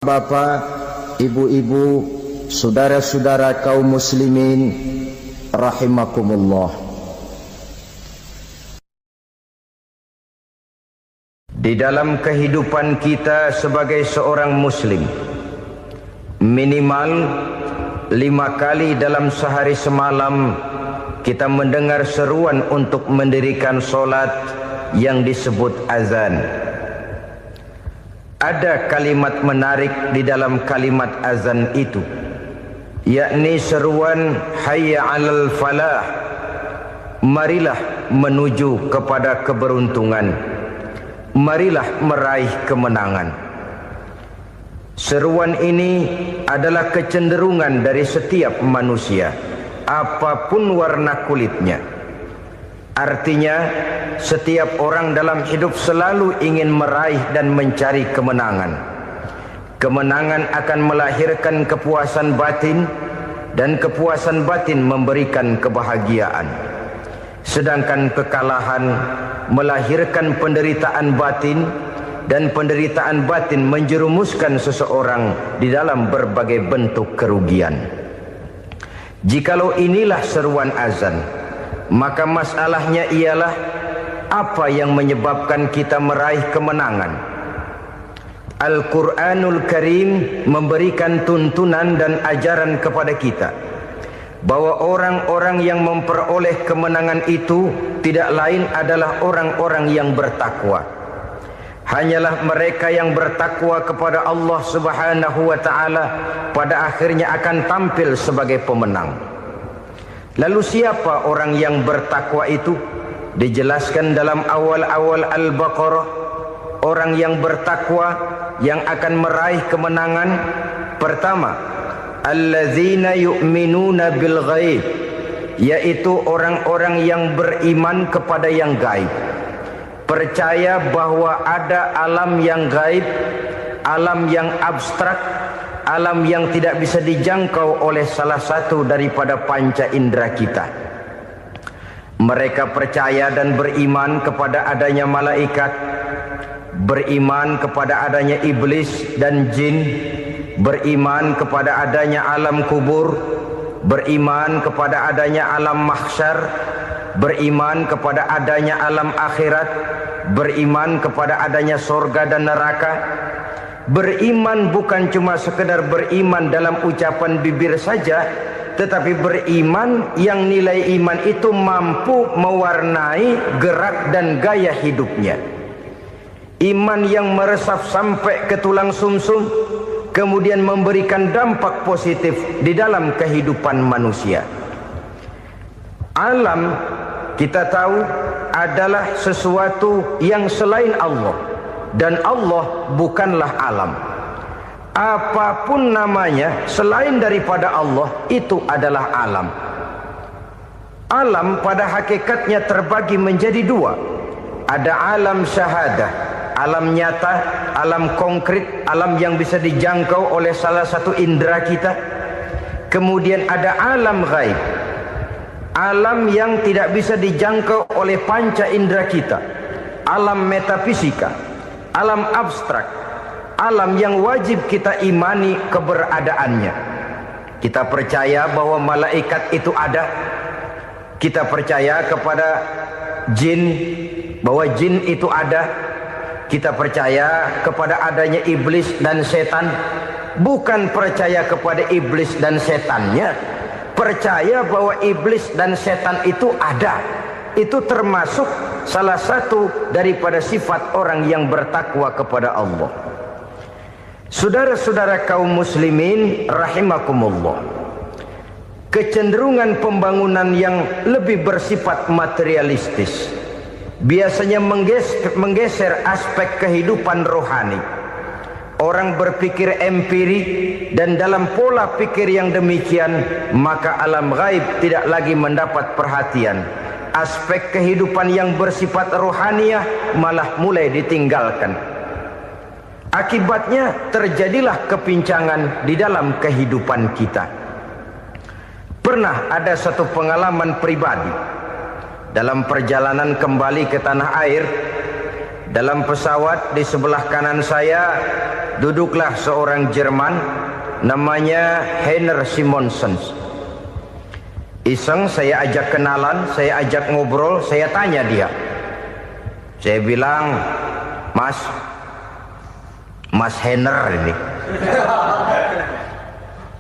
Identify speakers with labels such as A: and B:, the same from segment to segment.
A: Bapak, ibu-ibu, saudara-saudara kaum muslimin rahimakumullah. Di dalam kehidupan kita sebagai seorang muslim, minimal 5 kali dalam sehari semalam kita mendengar seruan untuk mendirikan solat yang disebut azan. Ada kalimat menarik di dalam kalimat azan itu, yakni seruan hayya 'alal falah, marilah menuju kepada keberuntungan, marilah meraih kemenangan. Seruan ini adalah kecenderungan dari setiap manusia, apapun warna kulitnya. Artinya, setiap orang dalam hidup selalu ingin meraih dan mencari kemenangan. Kemenangan akan melahirkan kepuasan batin, dan kepuasan batin memberikan kebahagiaan. Sedangkan kekalahan melahirkan penderitaan batin, dan penderitaan batin menjerumuskan seseorang di dalam berbagai bentuk kerugian. Jikalau inilah seruan azan, maka masalahnya ialah apa yang menyebabkan kita meraih kemenangan. Al-Quranul Karim memberikan tuntunan dan ajaran kepada kita bahwa orang-orang yang memperoleh kemenangan itu tidak lain adalah orang-orang yang bertakwa. Hanyalah mereka yang bertakwa kepada Allah Subhanahu wa ta'ala pada akhirnya akan tampil sebagai pemenang. Lalu siapa orang yang bertakwa itu? Dijelaskan dalam awal-awal Al-Baqarah, orang yang bertakwa yang akan meraih kemenangan. Pertama, allazina yu'minuna bil ghaib, yaitu orang-orang yang beriman kepada yang gaib. Percaya bahwa ada alam yang gaib, alam yang abstrak, alam yang tidak bisa dijangkau oleh salah satu daripada panca indera kita. Mereka percaya dan beriman kepada adanya malaikat, beriman kepada adanya iblis dan jin, beriman kepada adanya alam kubur, beriman kepada adanya alam mahsyar, beriman kepada adanya alam akhirat, beriman kepada adanya surga dan neraka. Beriman bukan cuma sekedar beriman dalam ucapan bibir saja, tetapi beriman yang nilai iman itu mampu mewarnai gerak dan gaya hidupnya. Iman yang meresap sampai ke tulang sumsum, kemudian memberikan dampak positif di dalam kehidupan manusia. Alam, kita tahu, adalah sesuatu yang selain Allah, dan Allah bukanlah alam. Apapun namanya selain daripada Allah, itu adalah alam. Alam pada hakikatnya terbagi menjadi dua. Ada alam syahadah, alam nyata, alam konkret, alam yang bisa dijangkau oleh salah satu indera kita. Kemudian ada alam ghaib, alam yang tidak bisa dijangkau oleh panca indera kita, alam metafisika, alam abstrak, alam yang wajib kita imani keberadaannya. Kita percaya bahwa malaikat itu ada. Kita percaya kepada jin, bahwa jin itu ada. Kita percaya kepada adanya iblis dan setan. Bukan percaya kepada iblis dan setannya, percaya bahwa iblis dan setan itu ada. Itu termasuk salah satu daripada sifat orang yang bertakwa kepada Allah. Saudara-saudara kaum muslimin rahimakumullah, kecenderungan pembangunan yang lebih bersifat materialistis biasanya menggeser aspek kehidupan rohani. Orang berpikir empiri, dan dalam pola pikir yang demikian, maka alam gaib tidak lagi mendapat perhatian. Aspek kehidupan yang bersifat rohaniah malah mulai ditinggalkan. Akibatnya terjadilah kepincangan di dalam kehidupan kita. Pernah ada satu pengalaman pribadi dalam perjalanan kembali ke tanah air. Dalam pesawat di sebelah kanan saya duduklah seorang Jerman, namanya Heiner Simonsen. Iseng saya ajak kenalan, saya ajak ngobrol, saya tanya dia. Saya bilang, Mas Heiner ini,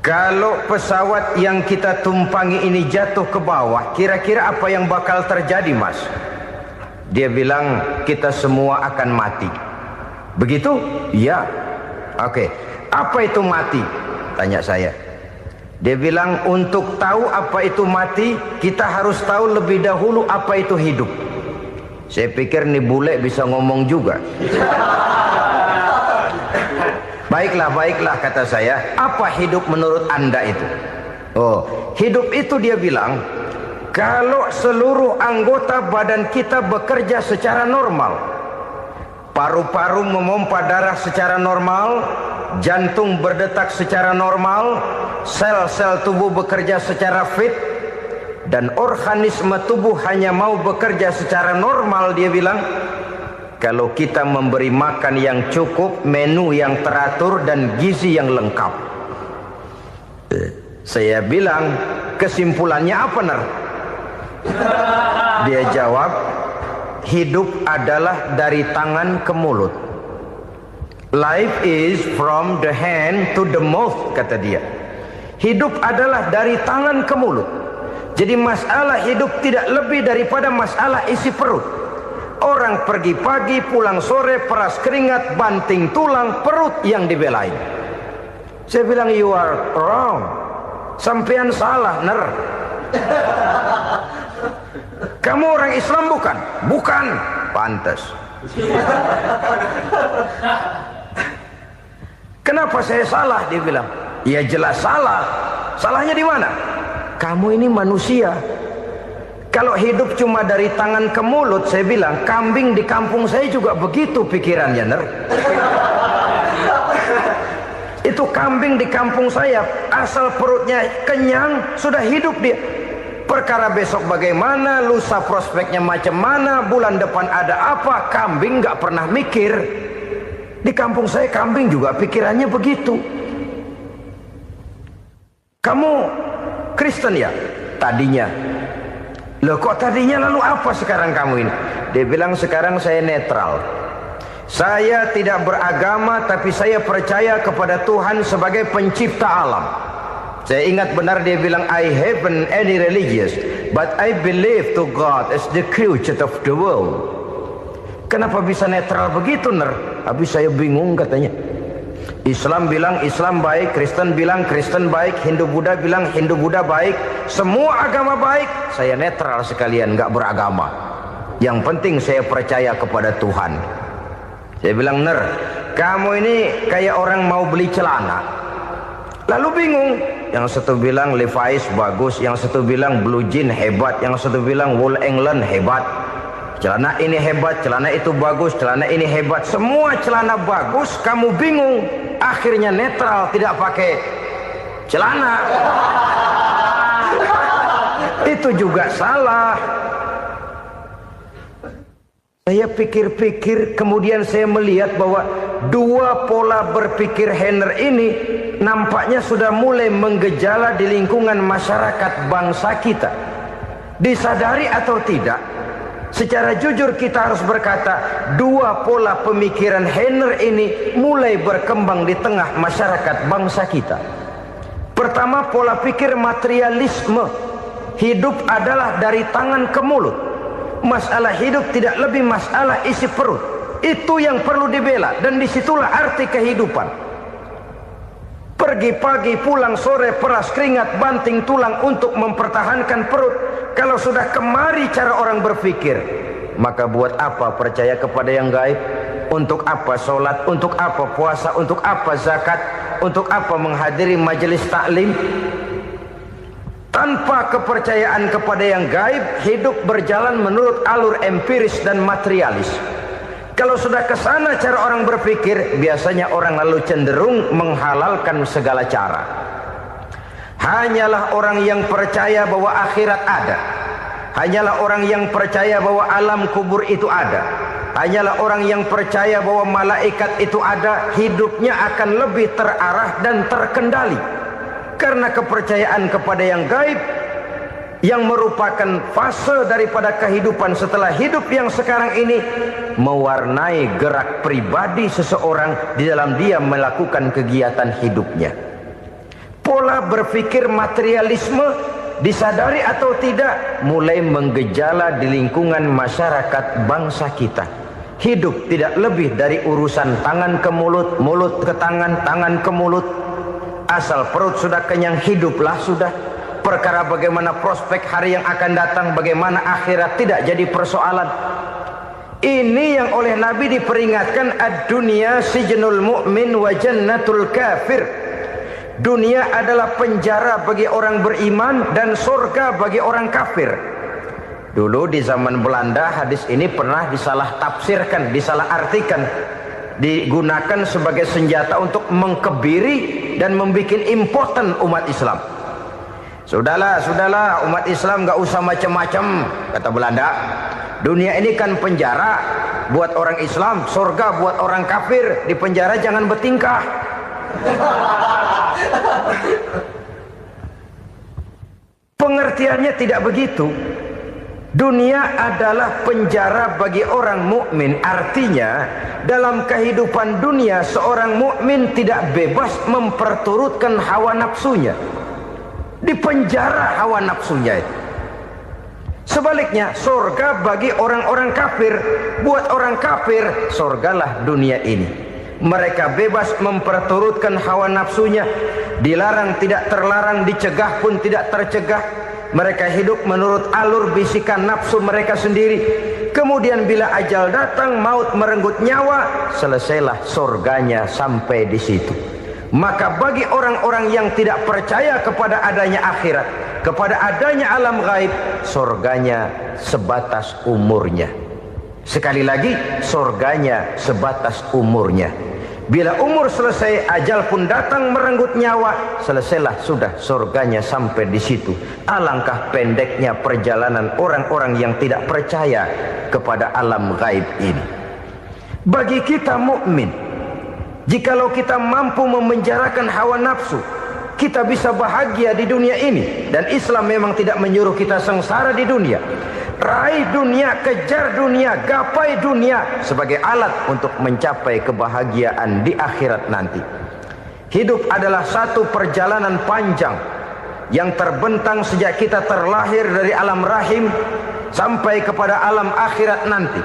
A: kalau pesawat yang kita tumpangi ini jatuh ke bawah, kira-kira apa yang bakal terjadi, Mas? Dia bilang, kita semua akan mati. Begitu? Iya. Oke. Apa itu mati? Tanya saya. Dia bilang, untuk tahu apa itu mati, kita harus tahu lebih dahulu apa itu hidup. Saya pikir nih bule bisa ngomong juga. Baiklah kata saya. Apa hidup menurut Anda itu? Oh, hidup itu dia bilang, kalau seluruh anggota badan kita bekerja secara normal, paru-paru memompa darah secara normal, jantung berdetak secara normal, sel-sel tubuh bekerja secara fit, dan organisme tubuh hanya mau bekerja secara normal, dia bilang, kalau kita memberi makan yang cukup, menu yang teratur, dan gizi yang lengkap. Saya bilang, kesimpulannya apa, Ner? Dia jawab, hidup adalah dari tangan ke mulut. Life is from the hand to the mouth, kata dia. Hidup adalah dari tangan ke mulut. Jadi masalah hidup tidak lebih daripada masalah isi perut. Orang pergi pagi, pulang sore, peras keringat, banting tulang, perut yang dibelain. Saya bilang, you are wrong. Sampean salah, Ner. Kamu orang Islam bukan? Bukan. Pantas. Kenapa saya salah? Dia bilang. Ya jelas salah. Salahnya di mana? Kamu ini manusia. Kalau hidup cuma dari tangan ke mulut, saya bilang, kambing di kampung saya juga begitu pikirannya, Ner. Itu kambing di kampung saya, asal perutnya kenyang, sudah hidup dia. Perkara besok bagaimana, lusa prospeknya macam mana, bulan depan ada apa, kambing nggak pernah mikir. Di kampung saya kambing juga pikirannya begitu. Kamu Kristen ya? Tadinya. Loh kok tadinya, lalu apa sekarang kamu ini? Dia bilang, sekarang saya netral. Saya tidak beragama, tapi saya percaya kepada Tuhan sebagai pencipta alam. Saya ingat benar dia bilang, I haven't any religious, but I believe to God as the creator of the world. Kenapa bisa netral begitu, Ner? Habis saya bingung katanya. Islam bilang Islam baik, Kristen bilang Kristen baik, Hindu Buddha bilang Hindu Buddha baik, semua agama baik. Saya netral sekalian, nggak beragama. Yang penting saya percaya kepada Tuhan. Saya bilang, Ner, kamu ini kayak orang mau beli celana, lalu bingung. Yang satu bilang Levi's bagus, yang satu bilang Blue Jean hebat, yang satu bilang Wool England hebat. Celana ini hebat, celana itu bagus, celana ini hebat. Semua celana bagus, kamu bingung. Akhirnya netral, tidak pakai celana. Itu juga salah. Saya pikir-pikir, kemudian saya melihat bahwa dua pola berpikir Heiner ini nampaknya sudah mulai menggejala di lingkungan masyarakat bangsa kita. Disadari atau tidak, secara jujur kita harus berkata, dua pola pemikiran Heiner ini mulai berkembang di tengah masyarakat bangsa kita. Pertama, pola pikir materialisme. Hidup adalah dari tangan ke mulut. Masalah hidup tidak lebih masalah isi perut. Itu yang perlu dibela, dan disitulah arti kehidupan. Pergi pagi, pulang sore, peras keringat, banting tulang untuk mempertahankan perut. Kalau sudah kemari cara orang berpikir, maka buat apa percaya kepada yang gaib? Untuk apa sholat? Untuk apa puasa? Untuk apa zakat? Untuk apa menghadiri majelis taklim? Tanpa kepercayaan kepada yang gaib, hidup berjalan menurut alur empiris dan materialis. Kalau sudah ke sana cara orang berpikir, biasanya orang lalu cenderung menghalalkan segala cara. Hanyalah orang yang percaya bahwa akhirat ada, hanyalah orang yang percaya bahwa alam kubur itu ada, hanyalah orang yang percaya bahwa malaikat itu ada, hidupnya akan lebih terarah dan terkendali. Karena kepercayaan kepada yang gaib, yang merupakan fase daripada kehidupan setelah hidup yang sekarang ini, mewarnai gerak pribadi seseorang di dalam dia melakukan kegiatan hidupnya. Pola berpikir materialisme, disadari atau tidak, mulai menggejala di lingkungan masyarakat bangsa kita. Hidup tidak lebih dari urusan tangan ke mulut, mulut ke tangan, tangan ke mulut. Asal perut sudah kenyang, hiduplah sudah. Perkara bagaimana prospek hari yang akan datang, bagaimana akhirat, tidak jadi persoalan. Ini yang oleh Nabi diperingatkan, ad-dunya sijnul mu'min wa jannatul kafir. Dunia adalah penjara bagi orang beriman dan surga bagi orang kafir. Dulu di zaman Belanda hadis ini pernah disalah tafsirkan, disalah artikan, digunakan sebagai senjata untuk mengkebiri dan membuat impoten umat Islam. Sudahlah umat Islam gak usah macam-macam, kata Belanda. Dunia ini kan penjara buat orang Islam, surga buat orang kafir. Di penjara jangan bertingkah. Pengertiannya tidak begitu. Dunia adalah penjara bagi orang mukmin. Artinya dalam kehidupan dunia seorang mukmin tidak bebas memperturutkan hawa nafsunya. Di penjara hawa nafsunya itu. Sebaliknya surga bagi orang-orang kafir. Buat orang kafir surgalah dunia ini. Mereka bebas memperturutkan hawa nafsunya, dilarang tidak terlarang, dicegah pun tidak tercegah. Mereka hidup menurut alur bisikan nafsu mereka sendiri. Kemudian bila ajal datang, maut merenggut nyawa, selesailah surganya sampai di situ. Maka bagi orang-orang yang tidak percaya kepada adanya akhirat, kepada adanya alam gaib, surganya sebatas umurnya. Sekali lagi, surganya sebatas umurnya. Bila umur selesai, ajal pun datang merenggut nyawa, selesailah sudah surganya sampai di situ. Alangkah pendeknya perjalanan orang-orang yang tidak percaya kepada alam gaib ini. Bagi kita mukmin, jikalau kita mampu memenjarakan hawa nafsu, kita bisa bahagia di dunia ini. Dan Islam memang tidak menyuruh kita sengsara di dunia. Raih dunia, kejar dunia, gapai dunia sebagai alat untuk mencapai kebahagiaan di akhirat nanti. Hidup adalah satu perjalanan panjang yang terbentang sejak kita terlahir dari alam rahim sampai kepada alam akhirat nanti.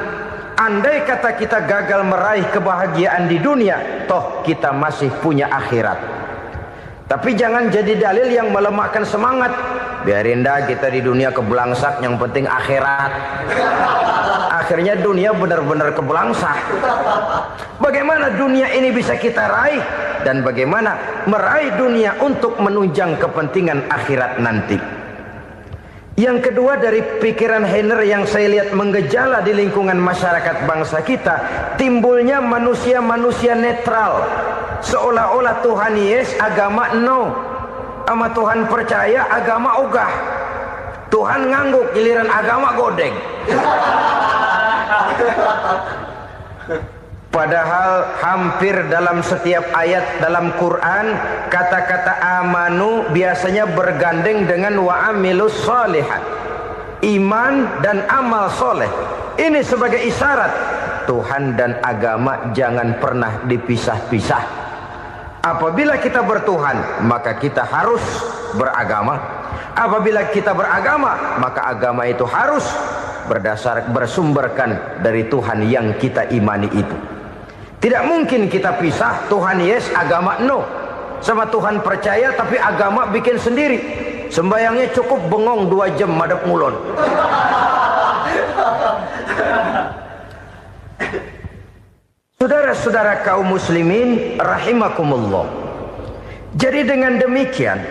A: Andai kata kita gagal meraih kebahagiaan di dunia, toh kita masih punya akhirat. Tapi jangan jadi dalil yang melemahkan semangat. Biarin dah kita di dunia kebelangsak, yang penting akhirat. Akhirnya dunia benar-benar kebelangsak. Bagaimana dunia ini bisa kita raih, dan bagaimana meraih dunia untuk menunjang kepentingan akhirat nanti. Yang kedua, dari pikiran Heiner yang saya lihat menggejala di lingkungan masyarakat bangsa kita, timbulnya manusia-manusia netral. Seolah-olah Tuhan yes, agama no. Sama Tuhan percaya, agama ogah. Tuhan ngangguk, giliran agama godeng. Padahal hampir dalam setiap ayat dalam Quran, kata-kata amanu biasanya bergandeng dengan wa amilus sholihat. Iman dan amal soleh. Ini sebagai isyarat Tuhan dan agama jangan pernah dipisah-pisah. Apabila kita bertuhan, maka kita harus beragama. Apabila kita beragama, maka agama itu harus bersumberkan dari Tuhan yang kita imani itu. Tidak mungkin kita pisah, Tuhan yes, agama no. Sama Tuhan percaya tapi agama bikin sendiri. Sembayangnya cukup bengong 2 jam madep mulon. Saudara-saudara kaum muslimin rahimakumullah. Jadi dengan demikian,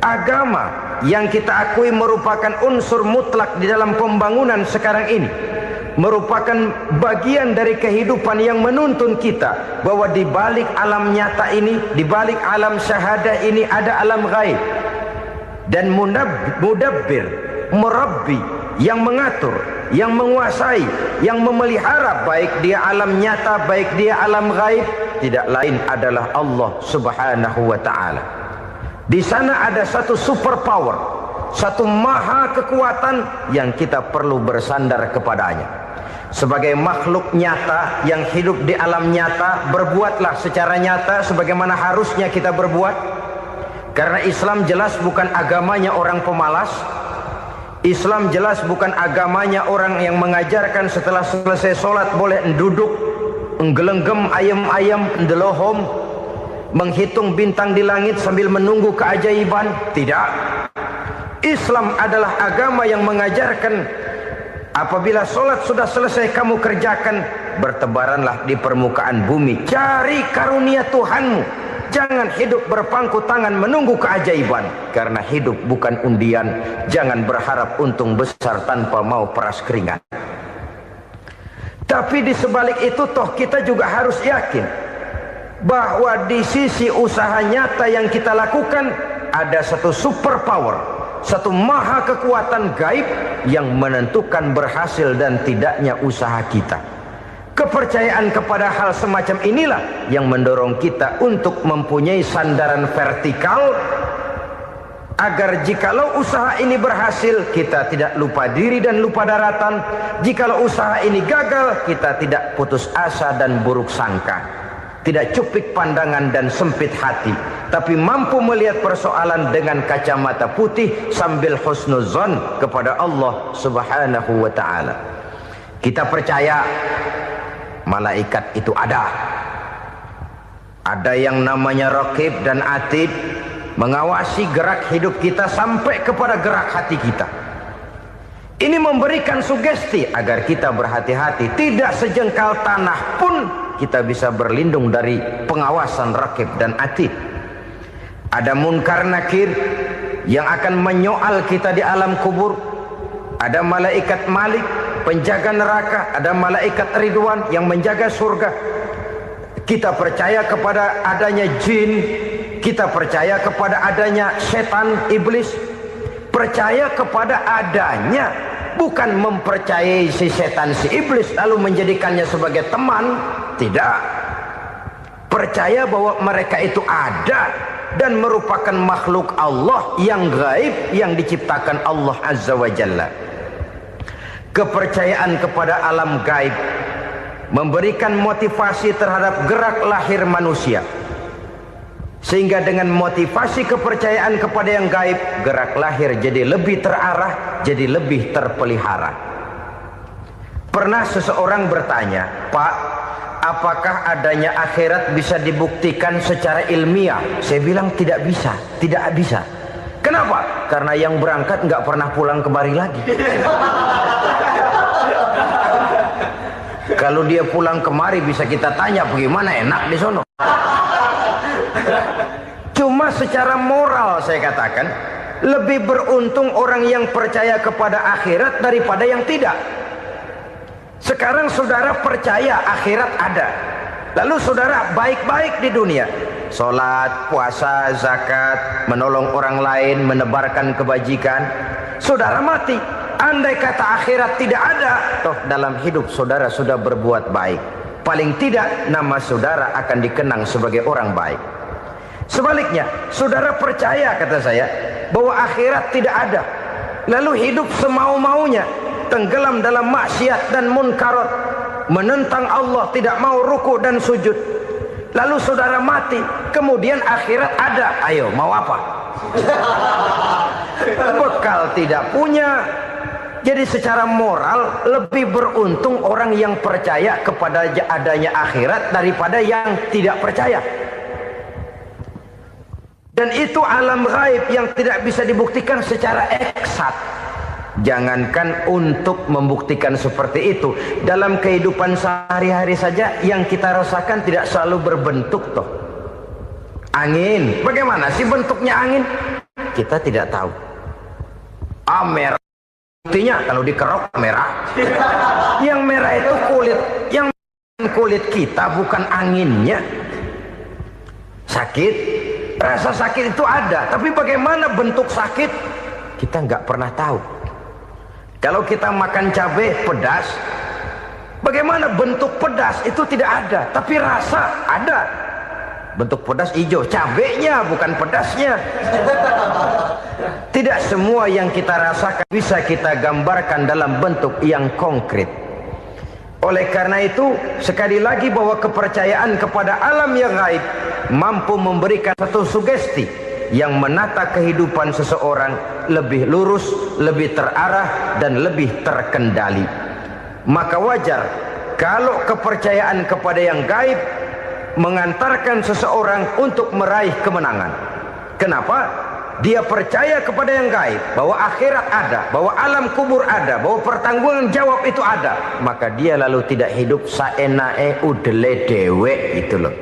A: agama yang kita akui merupakan unsur mutlak di dalam pembangunan sekarang ini, merupakan bagian dari kehidupan yang menuntun kita bahwa di balik alam nyata ini, di balik alam syahadah ini ada alam gaib. Dan mudabbir, murabbi yang mengatur, yang menguasai, yang memelihara, baik dia alam nyata, baik dia alam gaib, tidak lain adalah Allah Subhanahu wa ta'ala. Di sana ada satu super power, satu maha kekuatan yang kita perlu bersandar kepadanya. Sebagai makhluk nyata yang hidup di alam nyata, berbuatlah secara nyata sebagaimana harusnya kita berbuat. Karena Islam jelas bukan agamanya orang pemalas. Islam jelas bukan agamanya orang yang mengajarkan setelah selesai sholat boleh duduk, nggelenggem ayam-ayam, ndelohom, menghitung bintang di langit sambil menunggu keajaiban. Tidak. Islam adalah agama yang mengajarkan apabila sholat sudah selesai kamu kerjakan, bertebaranlah di permukaan bumi, cari karunia Tuhanmu. Jangan hidup berpangku tangan menunggu keajaiban, karena hidup bukan undian. Jangan berharap untung besar tanpa mau peras keringat. Tapi di sebalik itu toh kita juga harus yakin bahwa di sisi usaha nyata yang kita lakukan ada satu super power, satu maha kekuatan gaib yang menentukan berhasil dan tidaknya usaha kita. Kepercayaan kepada hal semacam inilah yang mendorong kita untuk mempunyai sandaran vertikal, agar jikalau usaha ini berhasil, kita tidak lupa diri dan lupa daratan. Jikalau usaha ini gagal, kita tidak putus asa dan buruk sangka, tidak cupik pandangan dan sempit hati, tapi mampu melihat persoalan dengan kacamata putih sambil husnuzon kepada Allah Subhanahu wa ta'ala. Kita percaya malaikat itu ada. Ada yang namanya Raqib dan Atid, mengawasi gerak hidup kita sampai kepada gerak hati kita. Ini memberikan sugesti agar kita berhati-hati, tidak sejengkal tanah pun kita bisa berlindung dari pengawasan Raqib dan Atid. Ada Munkar Nakir yang akan menyoal kita di alam kubur. Ada malaikat Malik, penjaga neraka. Ada malaikat Ridwan yang menjaga surga. Kita percaya kepada adanya jin, kita percaya kepada adanya setan, iblis. Percaya kepada adanya, bukan mempercayai si setan, si iblis lalu menjadikannya sebagai teman. Tidak. Percaya bahwa mereka itu ada dan merupakan makhluk Allah yang gaib, yang diciptakan Allah Azza wa Jalla. Kepercayaan kepada alam gaib memberikan motivasi terhadap gerak lahir manusia, sehingga dengan motivasi kepercayaan kepada yang gaib, gerak lahir jadi lebih terarah, jadi lebih terpelihara. Pernah seseorang bertanya, "Pak, apakah adanya akhirat bisa dibuktikan secara ilmiah?" Saya bilang tidak bisa, tidak bisa. Kenapa? Karena yang berangkat nggak pernah pulang kembali lagi. Kalau dia pulang kemari bisa kita tanya bagaimana enak di sono. Cuma secara moral saya katakan, lebih beruntung orang yang percaya kepada akhirat daripada yang tidak. Sekarang saudara percaya akhirat ada, lalu saudara baik-baik di dunia, sholat, puasa, zakat, menolong orang lain, menebarkan kebajikan. Saudara mati, andai kata akhirat tidak ada, toh dalam hidup saudara sudah berbuat baik. Paling tidak nama saudara akan dikenang sebagai orang baik. Sebaliknya, saudara percaya, kata saya, bahwa akhirat tidak ada, lalu hidup semau-maunya, tenggelam dalam maksiat dan munkarat, menentang Allah, tidak mau ruku dan sujud. Lalu saudara mati, kemudian akhirat ada, ayo mau apa? Bekal tidak punya. Jadi secara moral lebih beruntung orang yang percaya kepada adanya akhirat daripada yang tidak percaya. Dan itu alam gaib yang tidak bisa dibuktikan secara eksat. Jangankan untuk membuktikan seperti itu, dalam kehidupan sehari-hari saja yang kita rasakan tidak selalu berbentuk toh. Angin, bagaimana sih bentuknya angin? Kita tidak tahu. Merah, buktinya kalau dikerok merah. Yang merah itu kulit, yang kulit kita bukan anginnya. Sakit, rasa sakit itu ada, tapi bagaimana bentuk sakit? Kita nggak pernah tahu. Kalau kita makan cabai pedas, bagaimana bentuk pedas itu tidak ada, tapi rasa ada. Bentuk pedas hijau, cabainya bukan pedasnya. Tidak semua yang kita rasakan bisa kita gambarkan dalam bentuk yang konkret. Oleh karena itu, sekali lagi bahwa kepercayaan kepada alam yang gaib mampu memberikan satu sugesti yang menata kehidupan seseorang lebih lurus, lebih terarah, dan lebih terkendali. Maka wajar kalau kepercayaan kepada yang gaib mengantarkan seseorang untuk meraih kemenangan. Kenapa? Dia percaya kepada yang gaib, bahwa akhirat ada, bahwa alam kubur ada, bahwa pertanggungan jawab itu ada. Maka dia lalu tidak hidup saenae udele dewe, itu loh.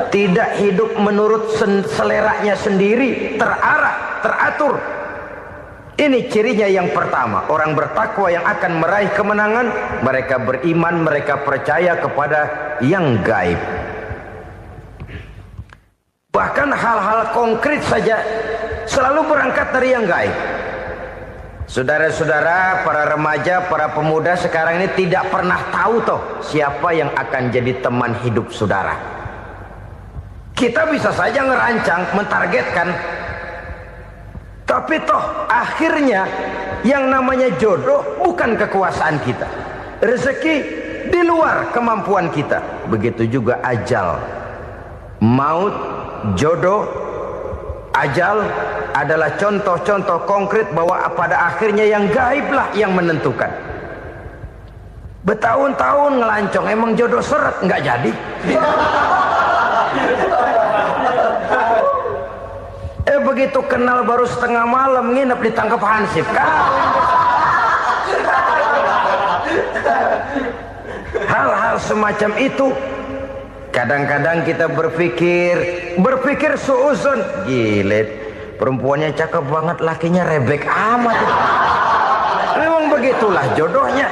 A: Tidak hidup menurut seleranya sendiri, terarah, teratur. Ini cirinya yang pertama. Orang bertakwa yang akan meraih kemenangan, mereka beriman, mereka percaya kepada yang gaib. Bahkan hal-hal konkret saja selalu berangkat dari yang gaib. Saudara-saudara, para remaja, para pemuda sekarang ini tidak pernah tahu toh siapa yang akan jadi teman hidup saudara. Kita bisa saja ngerancang, mentargetkan, tapi toh akhirnya yang namanya jodoh bukan kekuasaan kita. Rezeki di luar kemampuan kita. Begitu juga ajal. Maut, jodoh, ajal adalah contoh-contoh konkret bahwa pada akhirnya yang gaiblah yang menentukan. Bertahun-tahun ngelancong, emang jodoh seret, nggak jadi. Begitu kenal baru setengah malam nginep ditangkap hansip kan. Hal-hal semacam itu kadang-kadang kita berpikir suuzon, gilet, perempuannya cakep banget, lakinya rebek amat. Memang begitulah jodohnya.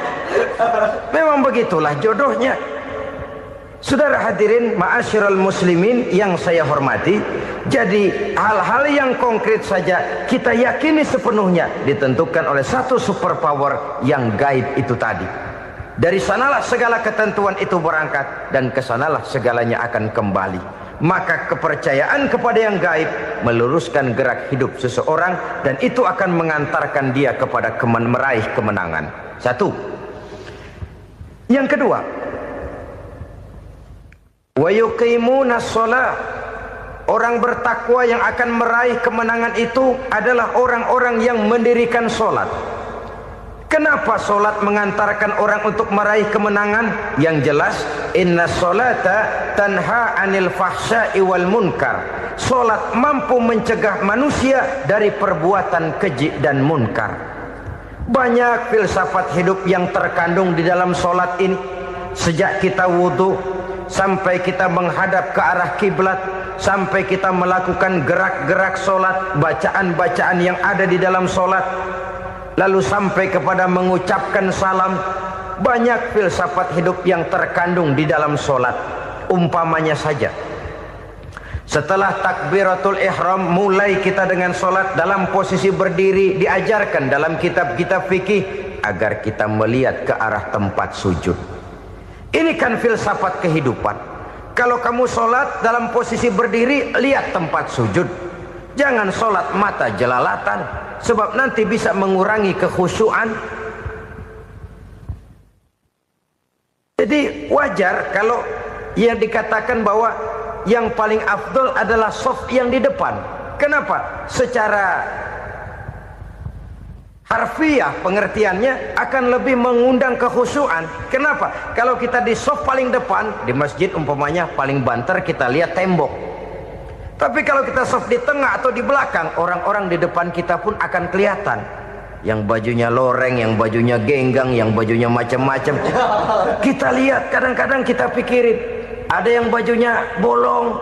A: Memang begitulah jodohnya. Saudara hadirin ma'asyiral muslimin yang saya hormati, jadi hal-hal yang konkret saja kita yakini sepenuhnya ditentukan oleh satu superpower yang gaib itu tadi. Dari sanalah segala ketentuan itu berangkat dan kesanalah segalanya akan kembali. Maka kepercayaan kepada yang gaib meluruskan gerak hidup seseorang dan itu akan mengantarkan dia kepada meraih kemenangan. Satu. Yang kedua, wa yuqimuna shalah. Orang bertakwa yang akan meraih kemenangan itu adalah orang-orang yang mendirikan sholat. Kenapa sholat mengantarkan orang untuk meraih kemenangan? Yang jelas, inna sholata tanha anil fahsya'i wal munkar. Sholat mampu mencegah manusia dari perbuatan keji dan munkar. Banyak filsafat hidup yang terkandung di dalam sholat ini. Sejak kita wudhu sampai kita menghadap ke arah kiblat, sampai kita melakukan gerak-gerak sholat, bacaan-bacaan yang ada di dalam sholat, lalu sampai kepada mengucapkan salam. Banyak filsafat hidup yang terkandung di dalam sholat. Umpamanya saja, setelah takbiratul ihram mulai kita dengan sholat dalam posisi berdiri, diajarkan dalam kitab-kitab fikih agar kita melihat ke arah tempat sujud. Ini kan filsafat kehidupan. Kalau kamu sholat dalam posisi berdiri, lihat tempat sujud. Jangan sholat mata jelalatan, sebab nanti bisa mengurangi kekhusyuan. Jadi wajar kalau yang dikatakan bahwa yang paling afdol adalah shaf yang di depan. Kenapa? Secara harfiah pengertiannya akan lebih mengundang kekhusyuan. Kenapa? Kalau kita di shaf paling depan di masjid umpamanya paling banter kita lihat tembok. Tapi kalau kita shaf di tengah atau di belakang, orang-orang di depan kita pun akan kelihatan. Yang bajunya loreng, yang bajunya genggang, yang bajunya macam-macam. Kita lihat, kadang-kadang kita pikirin, ada yang bajunya bolong.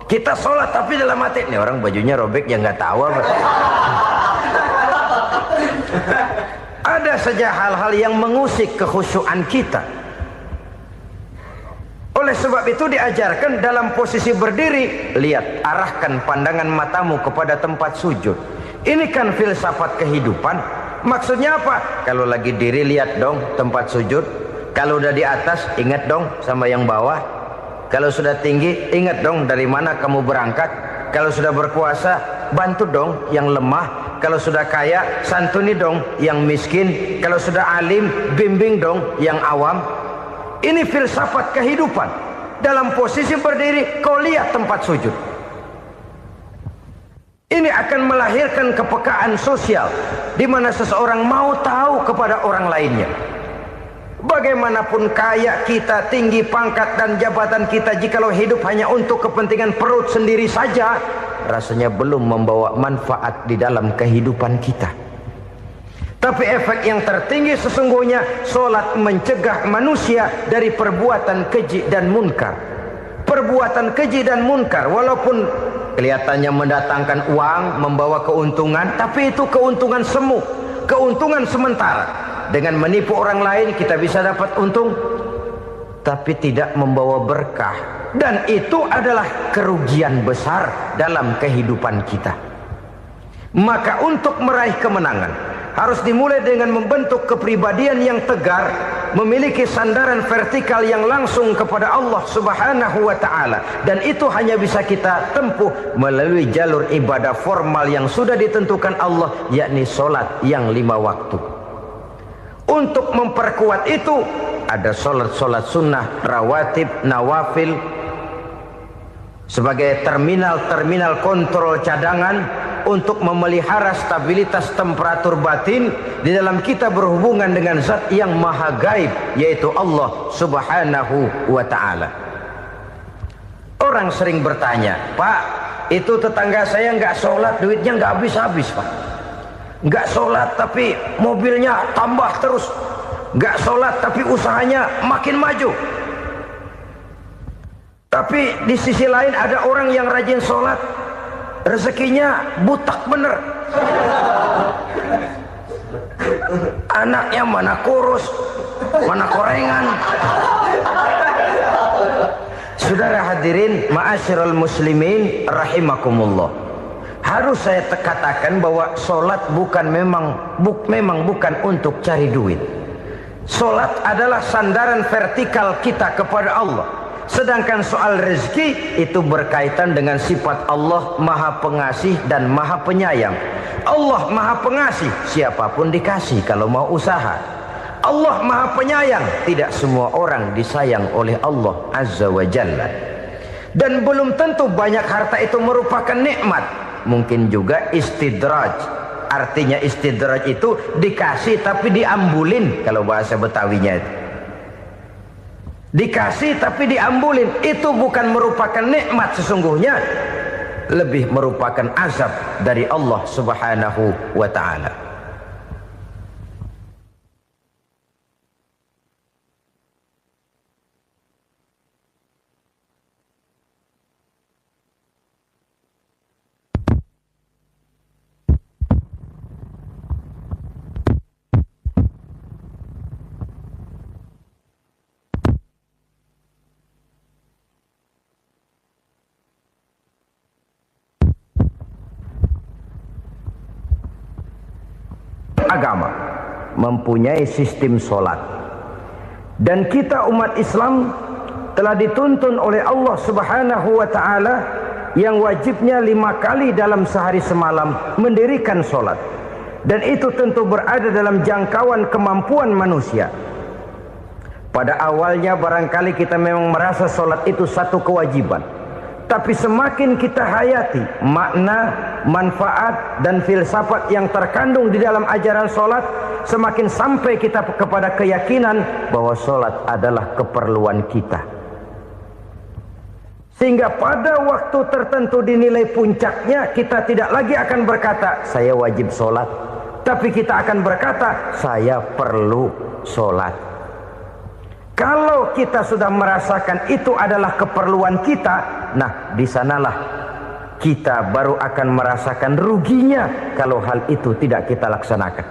A: Kita sholat tapi dalam hati, nih orang bajunya robek ya nggak tahu apa. Ada saja hal-hal yang mengusik kekhusyuan kita. Oleh sebab itu diajarkan dalam posisi berdiri, lihat, arahkan pandangan matamu kepada tempat sujud. Ini kan filsafat kehidupan. Maksudnya apa? Kalau lagi diri lihat dong tempat sujud. Kalau udah di atas ingat dong sama yang bawah. Kalau sudah tinggi ingat dong dari mana kamu berangkat. Kalau sudah berkuasa bantu dong yang lemah. Kalau sudah kaya santuni dong yang miskin. Kalau sudah alim bimbing dong yang awam. Ini filsafat kehidupan. Dalam posisi berdiri kau lihat tempat sujud. Ini akan melahirkan kepekaan sosial di mana seseorang mau tahu kepada orang lainnya. Bagaimanapun kaya kita, tinggi pangkat dan jabatan kita, jikalau hidup hanya untuk kepentingan perut sendiri saja, rasanya belum membawa manfaat di dalam kehidupan kita. Tapi efek yang tertinggi sesungguhnya, solat mencegah manusia dari perbuatan keji dan munkar. Perbuatan keji dan munkar walaupun kelihatannya mendatangkan uang, membawa keuntungan, tapi itu keuntungan semu, keuntungan sementara. Dengan menipu orang lain kita bisa dapat untung, tapi tidak membawa berkah. Dan itu adalah kerugian besar dalam kehidupan kita. Maka untuk meraih kemenangan harus dimulai dengan membentuk kepribadian yang tegar, memiliki sandaran vertikal yang langsung kepada Allah Subhanahu wa ta'ala. Dan itu hanya bisa kita tempuh melalui jalur ibadah formal yang sudah ditentukan Allah, yakni solat yang 5 waktu. Untuk memperkuat itu ada solat-solat sunnah, rawatib, nawafil sebagai terminal-terminal kontrol cadangan untuk memelihara stabilitas temperatur batin di dalam kita berhubungan dengan zat yang maha gaib, yaitu Allah Subhanahu wa ta'ala. Orang sering bertanya, Pak, itu tetangga saya nggak sholat, duitnya nggak habis-habis, Pak. Nggak sholat tapi mobilnya tambah terus. Nggak sholat tapi usahanya makin maju. Tapi di sisi lain ada orang yang rajin sholat, rezekinya butak bener. Anaknya mana kurus, mana korengan. Saudara hadirin ma'asyiral muslimin rahimakumullah. Harus saya katakan bahwa solat memang bukan untuk cari duit. Solat adalah sandaran vertikal kita kepada Allah. Sedangkan soal rezeki itu berkaitan dengan sifat Allah maha pengasih dan maha penyayang. Allah maha pengasih, siapapun dikasih kalau mau usaha. Allah maha penyayang, tidak semua orang disayang oleh Allah Azza wa Jalla. Dan belum tentu banyak harta itu merupakan nikmat. Mungkin juga istidraj. Artinya istidraj itu dikasih tapi diambulin, kalau bahasa Betawinya itu. Dikasih tapi diambulin, itu bukan merupakan nikmat sesungguhnya, lebih merupakan azab dari Allah Subhanahu wa ta'ala. Agama mempunyai sistem solat, dan kita umat Islam telah dituntun oleh Allah Subhanahu wa ta'ala yang wajibnya 5 kali dalam sehari semalam mendirikan solat, dan itu tentu berada dalam jangkauan kemampuan manusia. Pada awalnya barangkali kita memang merasa solat itu satu kewajiban, tapi semakin kita hayati makna, manfaat dan filsafat yang terkandung di dalam ajaran solat, semakin sampai kita kepada keyakinan bahwa solat adalah keperluan kita. Sehingga pada waktu tertentu dinilai puncaknya, kita tidak lagi akan berkata saya wajib solat, tapi kita akan berkata saya perlu solat. Kalau kita sudah merasakan itu adalah keperluan kita, nah di sanalah kita baru akan merasakan ruginya kalau hal itu tidak kita laksanakan.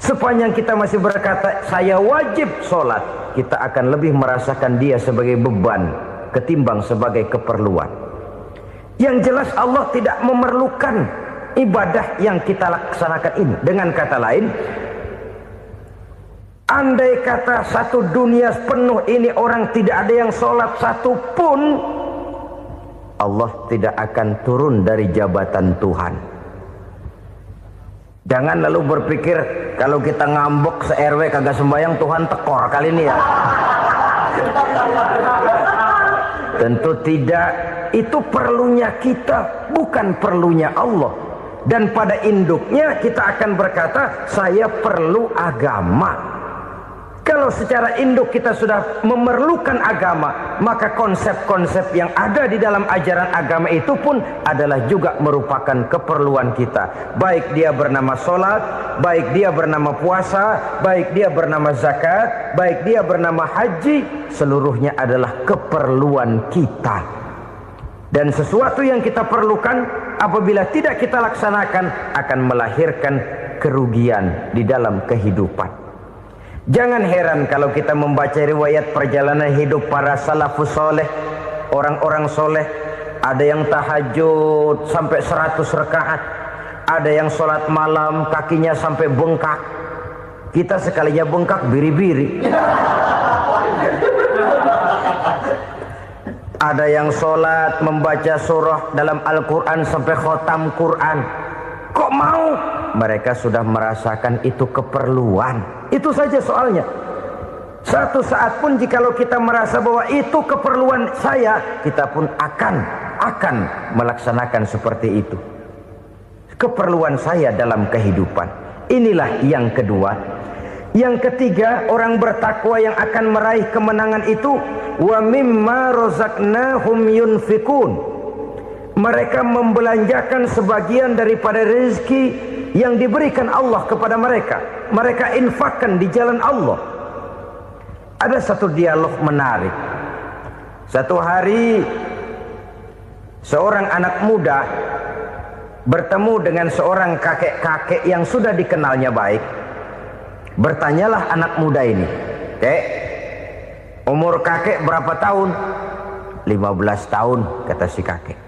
A: Sepanjang kita masih berkata saya wajib sholat, kita akan lebih merasakan dia sebagai beban ketimbang sebagai keperluan. Yang jelas Allah tidak memerlukan ibadah yang kita laksanakan ini. Dengan kata lain, andai kata satu dunia penuh ini orang tidak ada yang sholat satu pun, Allah tidak akan turun dari jabatan Tuhan. Jangan lalu berpikir kalau kita ngambek se-RW kagak sembahyang Tuhan tekor kali ini ya. Tentu tidak. Itu perlunya kita, bukan perlunya Allah. Dan pada induknya kita akan berkata, saya perlu agama. Kalau secara induk kita sudah memerlukan agama, maka konsep-konsep yang ada di dalam ajaran agama itu pun adalah juga merupakan keperluan kita. Baik dia bernama sholat, baik dia bernama puasa, baik dia bernama zakat, baik dia bernama haji, seluruhnya adalah keperluan kita. Dan sesuatu yang kita perlukan apabila tidak kita laksanakan akan melahirkan kerugian di dalam kehidupan. Jangan heran kalau kita membaca riwayat perjalanan hidup para salafus soleh, orang-orang soleh. Ada yang tahajud sampai 100 rakaat, ada yang sholat malam kakinya sampai bengkak. Kita sekalinya bengkak biri-biri. Ada yang sholat membaca surah dalam Al-Quran sampai khotam Quran. Kok mau? Mereka sudah merasakan itu keperluan. Itu saja soalnya. Satu saat pun jikalau kita merasa bahwa itu keperluan saya, kita pun akan melaksanakan seperti itu. Keperluan saya dalam kehidupan. Inilah yang kedua. Yang ketiga, orang bertakwa yang akan meraih kemenangan itu, wa mimma razaqnahum yunfikun. Mereka membelanjakan sebagian daripada rezeki yang diberikan Allah kepada mereka. Mereka infakkan di jalan Allah. Ada satu dialog menarik. Satu hari seorang anak muda bertemu dengan seorang kakek-kakek yang sudah dikenalnya baik. Bertanyalah anak muda ini, "Kek, umur kakek berapa tahun?" 15 tahun, kata si kakek.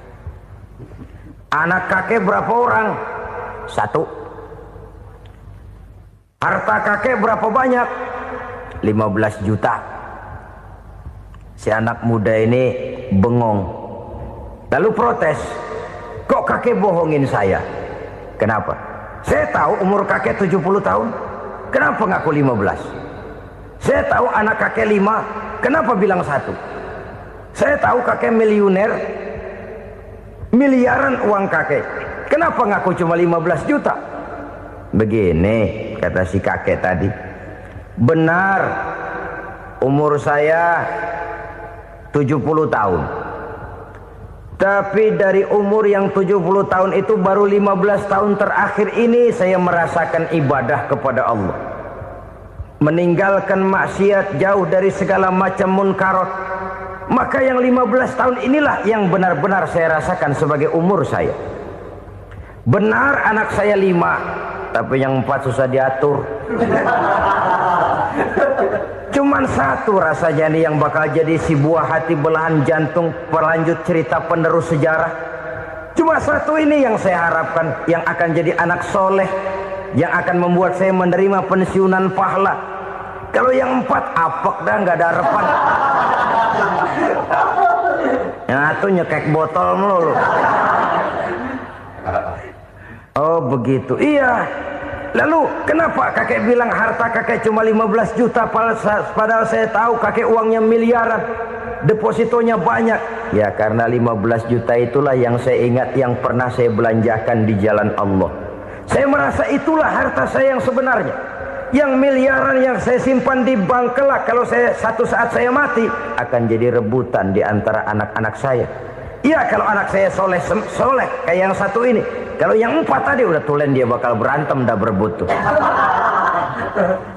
A: "Anak kakek berapa orang?" 1. "Harta kakek berapa banyak?" 15 juta. Si anak muda ini bengong. Lalu protes, "Kok kakek bohongin saya?" "Kenapa?" "Saya tahu umur kakek 70 tahun. Kenapa ngaku 15? Saya tahu anak kakek 5. Kenapa bilang 1? Saya tahu kakek miliuner, miliaran uang kakek. Kenapa ngaku cuma 15 juta? Begini, kata si kakek tadi. Benar, umur saya 70 tahun. Tapi dari umur yang 70 tahun itu baru 15 tahun terakhir ini saya merasakan ibadah kepada Allah. Meninggalkan maksiat, jauh dari segala macam munkarat. Maka yang 15 tahun inilah yang benar-benar saya rasakan sebagai umur saya. Benar anak saya 5, tapi yang 4 susah diatur. Cuman 1 rasanya nih yang bakal jadi si buah hati belahan jantung pelanjut cerita penerus sejarah. Cuma 1 ini yang saya harapkan, yang akan jadi anak soleh, yang akan membuat saya menerima pensiunan pahala. Kalau yang 4 apek dah, nggak ada harapan. Yang 1 nyekek botol melulu. Oh begitu, iya. Lalu kenapa kakek bilang harta kakek cuma 15 juta padahal saya tahu kakek uangnya miliaran, depositonya banyak? Ya karena 15 juta itulah yang saya ingat yang pernah saya belanjakan di jalan Allah. Saya merasa itulah harta saya yang sebenarnya. Yang miliaran yang saya simpan di bank kelak, kalau satu saat saya mati akan jadi rebutan di antara anak-anak saya. Iya kalau anak saya soleh kayak yang 1 ini. Kalau yang 4 tadi udah tulen dia bakal berantem dah berebut tuh.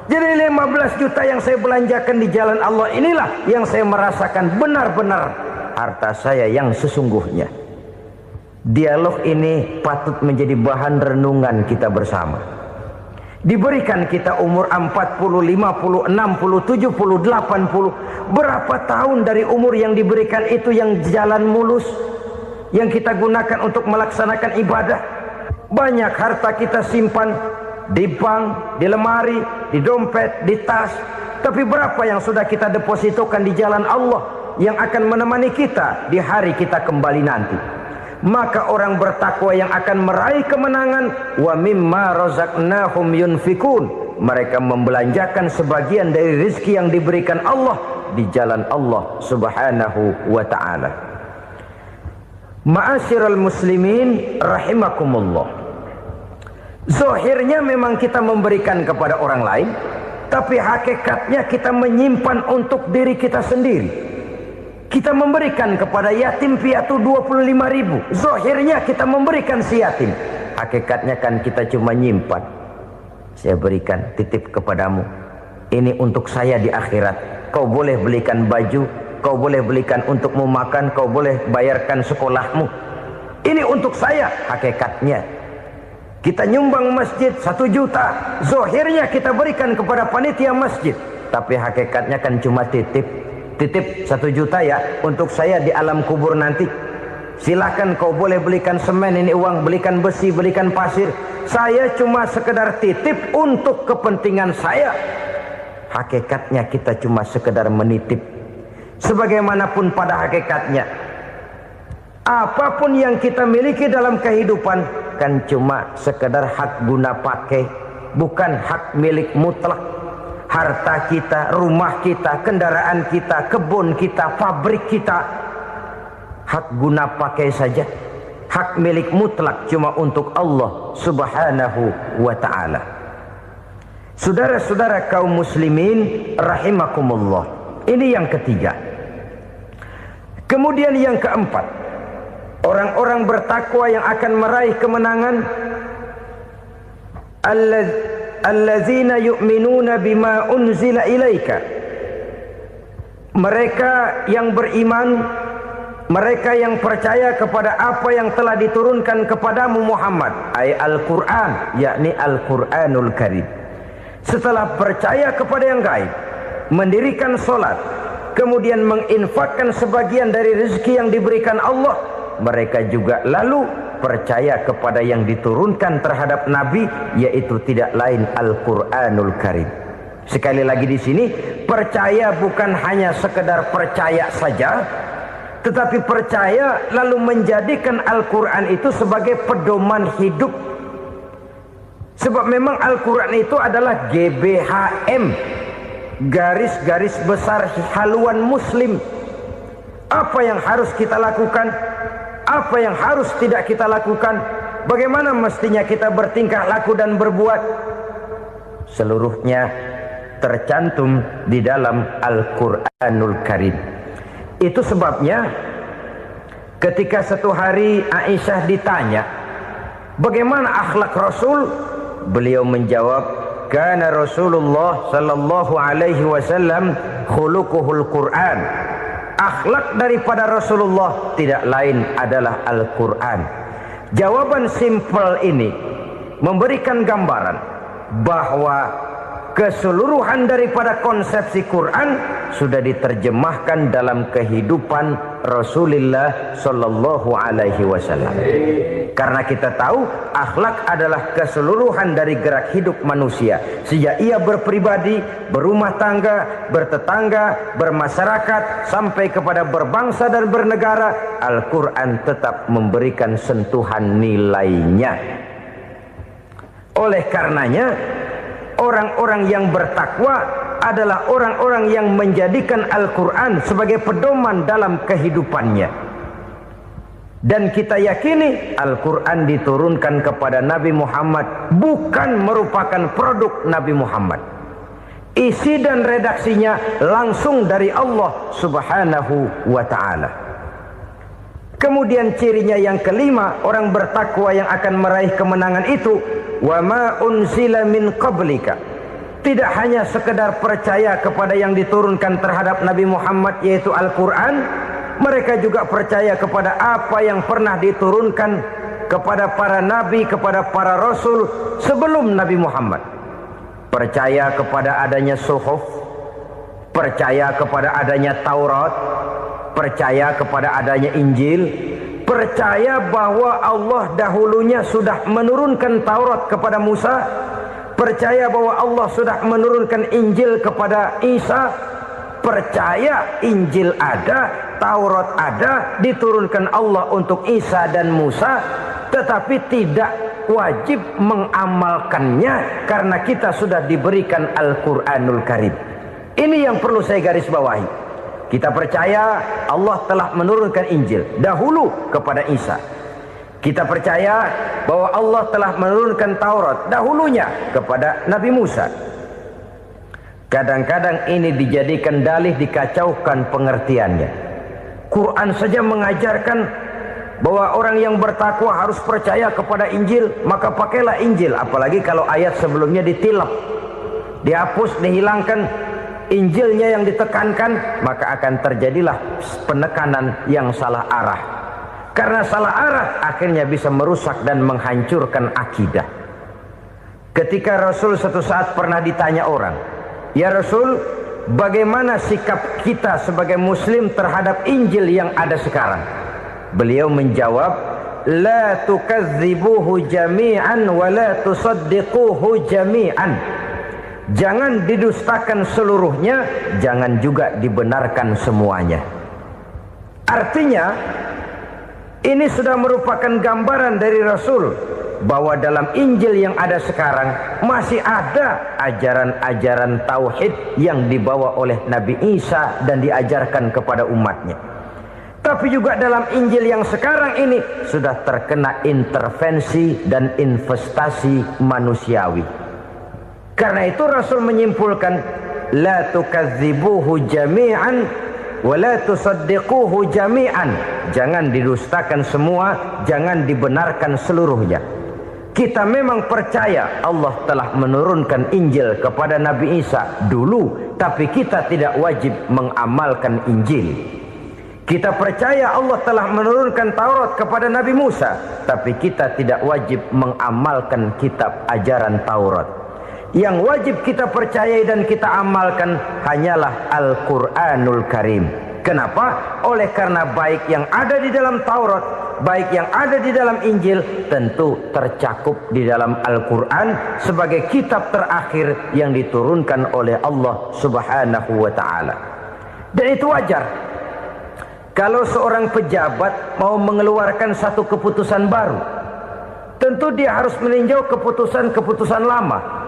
A: Jadi 15 juta yang saya belanjakan di jalan Allah inilah yang saya merasakan benar-benar harta saya yang sesungguhnya. Dialog ini patut menjadi bahan renungan kita bersama. Diberikan kita umur 40, 50, 60, 70, 80. Berapa tahun dari umur yang diberikan itu yang jalan mulus, yang kita gunakan untuk melaksanakan ibadah? Banyak harta kita simpan di bank, di lemari, di dompet, di tas. Tapi berapa yang sudah kita depositokan di jalan Allah yang akan menemani kita di hari kita kembali nanti? Maka orang bertakwa yang akan meraih kemenangan, wa mimma razaqnahum yunfikun, mereka membelanjakan sebagian dari rezeki yang diberikan Allah di jalan Allah Subhanahu wa ta'ala. Ma'asyiral muslimin rahimakumullah. Zahirnya memang kita memberikan kepada orang lain, tapi hakikatnya kita menyimpan untuk diri kita sendiri. Kita memberikan kepada yatim piatu 25.000. Zahirnya kita memberikan si yatim, hakikatnya kan kita cuma nyimpan. Saya berikan, titip kepadamu, ini untuk saya di akhirat. Kau boleh belikan baju, kau boleh belikan untukmu makan, kau boleh bayarkan sekolahmu. Ini untuk saya. Hakikatnya kita nyumbang masjid 1 juta, zahirnya kita berikan kepada panitia masjid, tapi hakikatnya kan cuma titip 1 juta ya, untuk saya di alam kubur nanti. Silakan kau boleh belikan semen, ini uang, belikan besi, belikan pasir. Saya cuma sekedar titip untuk kepentingan saya. Hakikatnya kita cuma sekedar menitip. Sebagaimanapun pada hakikatnya, apapun yang kita miliki dalam kehidupan kan cuma sekedar hak guna pakai, bukan hak milik mutlak. Harta kita, rumah kita, kendaraan kita, kebun kita, pabrik kita, hak guna pakai saja. Hak milik mutlak cuma untuk Allah Subhanahu wa ta'ala. Saudara-saudara kaum muslimin rahimakumullah. Ini yang ketiga. Kemudian yang keempat, orang-orang bertakwa yang akan meraih kemenangan, allazina yu'minuna bima unzila ilaika, mereka yang beriman, mereka yang percaya kepada apa yang telah diturunkan kepadamu Muhammad, ay Al-Quran, yakni Al-Quranul Karim. Setelah percaya kepada yang gaib, mendirikan solat, kemudian menginfakkan sebagian dari rezeki yang diberikan Allah, mereka juga lalu percaya kepada yang diturunkan terhadap Nabi, yaitu tidak lain Al-Quranul Karim. Sekali lagi di sini, percaya bukan hanya sekedar percaya saja, tetapi percaya lalu menjadikan Al-Quran itu sebagai pedoman hidup. Sebab memang Al-Quran itu adalah GBHM, garis-garis besar haluan muslim. Apa yang harus kita lakukan, apa yang harus tidak kita lakukan, bagaimana mestinya kita bertingkah laku dan berbuat, seluruhnya tercantum di dalam Al-Quranul Karim. Itu sebabnya ketika satu hari Aisyah ditanya bagaimana akhlak Rasul, beliau menjawab, kana Rasulullah sallallahu alaihi wasallam khuluquhul Quran. Akhlak daripada Rasulullah tidak lain adalah Al-Quran. Jawaban simpel ini memberikan gambaran bahwa keseluruhan daripada konsepsi Quran sudah diterjemahkan dalam kehidupan Rasulullah sallallahu alaihi wasallam. Karena kita tahu akhlak adalah keseluruhan dari gerak hidup manusia. Sejak ia berpribadi, berumah tangga, bertetangga, bermasyarakat, sampai kepada berbangsa dan bernegara, Al-Quran tetap memberikan sentuhan nilainya. Oleh karenanya, orang-orang yang bertakwa adalah orang-orang yang menjadikan Al-Quran sebagai pedoman dalam kehidupannya. Dan kita yakini Al-Quran diturunkan kepada Nabi Muhammad, bukan merupakan produk Nabi Muhammad. Isi dan redaksinya langsung dari Allah Subhanahu wa ta'ala. Kemudian cirinya yang kelima, orang bertakwa yang akan meraih kemenangan itu, wa ma unzila min qablika. Tidak hanya sekedar percaya kepada yang diturunkan terhadap Nabi Muhammad, yaitu Al-Quran, mereka juga percaya kepada apa yang pernah diturunkan kepada para nabi, kepada para rasul sebelum Nabi Muhammad. Percaya kepada adanya suhuf, percaya kepada adanya Taurat, percaya kepada adanya Injil, percaya bahwa Allah dahulunya sudah menurunkan Taurat kepada Musa, percaya bahwa Allah sudah menurunkan Injil kepada Isa, percaya Injil ada, Taurat ada, diturunkan Allah untuk Isa dan Musa, tetapi tidak wajib mengamalkannya karena kita sudah diberikan Al-Quranul Karim. Ini yang perlu saya garis bawahi. Kita percaya Allah telah menurunkan Injil dahulu kepada Isa. Kita percaya bahwa Allah telah menurunkan Taurat dahulunya kepada Nabi Musa. Kadang-kadang ini dijadikan dalih, dikacaukan pengertiannya. Quran saja mengajarkan bahwa orang yang bertakwa harus percaya kepada Injil, maka pakailah Injil. Apalagi kalau ayat sebelumnya ditilap, dihapus, dihilangkan, Injilnya yang ditekankan, maka akan terjadilah penekanan yang salah arah. Karena salah arah akhirnya bisa merusak dan menghancurkan akidah. Ketika Rasul suatu saat pernah ditanya orang, "Ya Rasul, bagaimana sikap kita sebagai muslim terhadap Injil yang ada sekarang?" Beliau menjawab, "La tukadzibuhu jami'an wa la tusaddiquhu jami'an." Jangan didustakan seluruhnya, jangan juga dibenarkan semuanya. Artinya, ini sudah merupakan gambaran dari Rasul bahwa dalam Injil yang ada sekarang masih ada ajaran-ajaran tauhid yang dibawa oleh Nabi Isa dan diajarkan kepada umatnya. Tapi juga dalam Injil yang sekarang ini sudah terkena intervensi dan investasi manusiawi. Karena itu Rasul menyimpulkan, la tukadzibuhu jami'an wa la tusaddiquhu jami'an. Jangan didustakan semua, jangan dibenarkan seluruhnya. Kita memang percaya Allah telah menurunkan Injil kepada Nabi Isa dulu, tapi kita tidak wajib mengamalkan Injil. Kita percaya Allah telah menurunkan Taurat kepada Nabi Musa, tapi kita tidak wajib mengamalkan kitab ajaran Taurat. Yang wajib kita percayai dan kita amalkan hanyalah Al-Quranul Karim. Kenapa? Oleh karena baik yang ada di dalam Taurat, baik yang ada di dalam Injil, tentu tercakup di dalam Al-Quran sebagai kitab terakhir yang diturunkan oleh Allah Subhanahu wa Ta'ala. Dan itu wajar. Kalau seorang pejabat mau mengeluarkan satu keputusan baru, tentu dia harus meninjau keputusan-keputusan lama.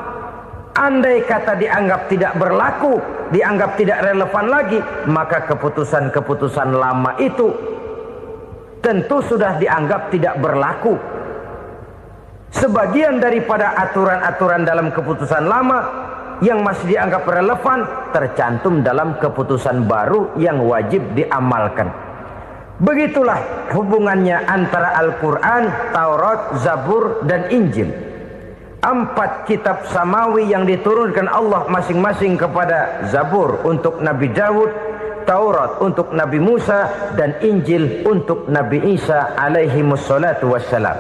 A: Andai kata dianggap tidak berlaku, dianggap tidak relevan lagi, maka keputusan-keputusan lama itu tentu sudah dianggap tidak berlaku. Sebagian daripada aturan-aturan dalam keputusan lama yang masih dianggap relevan tercantum dalam keputusan baru yang wajib diamalkan. Begitulah hubungannya antara Al-Quran, Taurat, Zabur, dan Injil. 4 kitab samawi yang diturunkan Allah masing-masing kepada Zabur untuk Nabi Daud, Taurat untuk Nabi Musa, dan Injil untuk Nabi Isa alaihi wassalatu wassalam.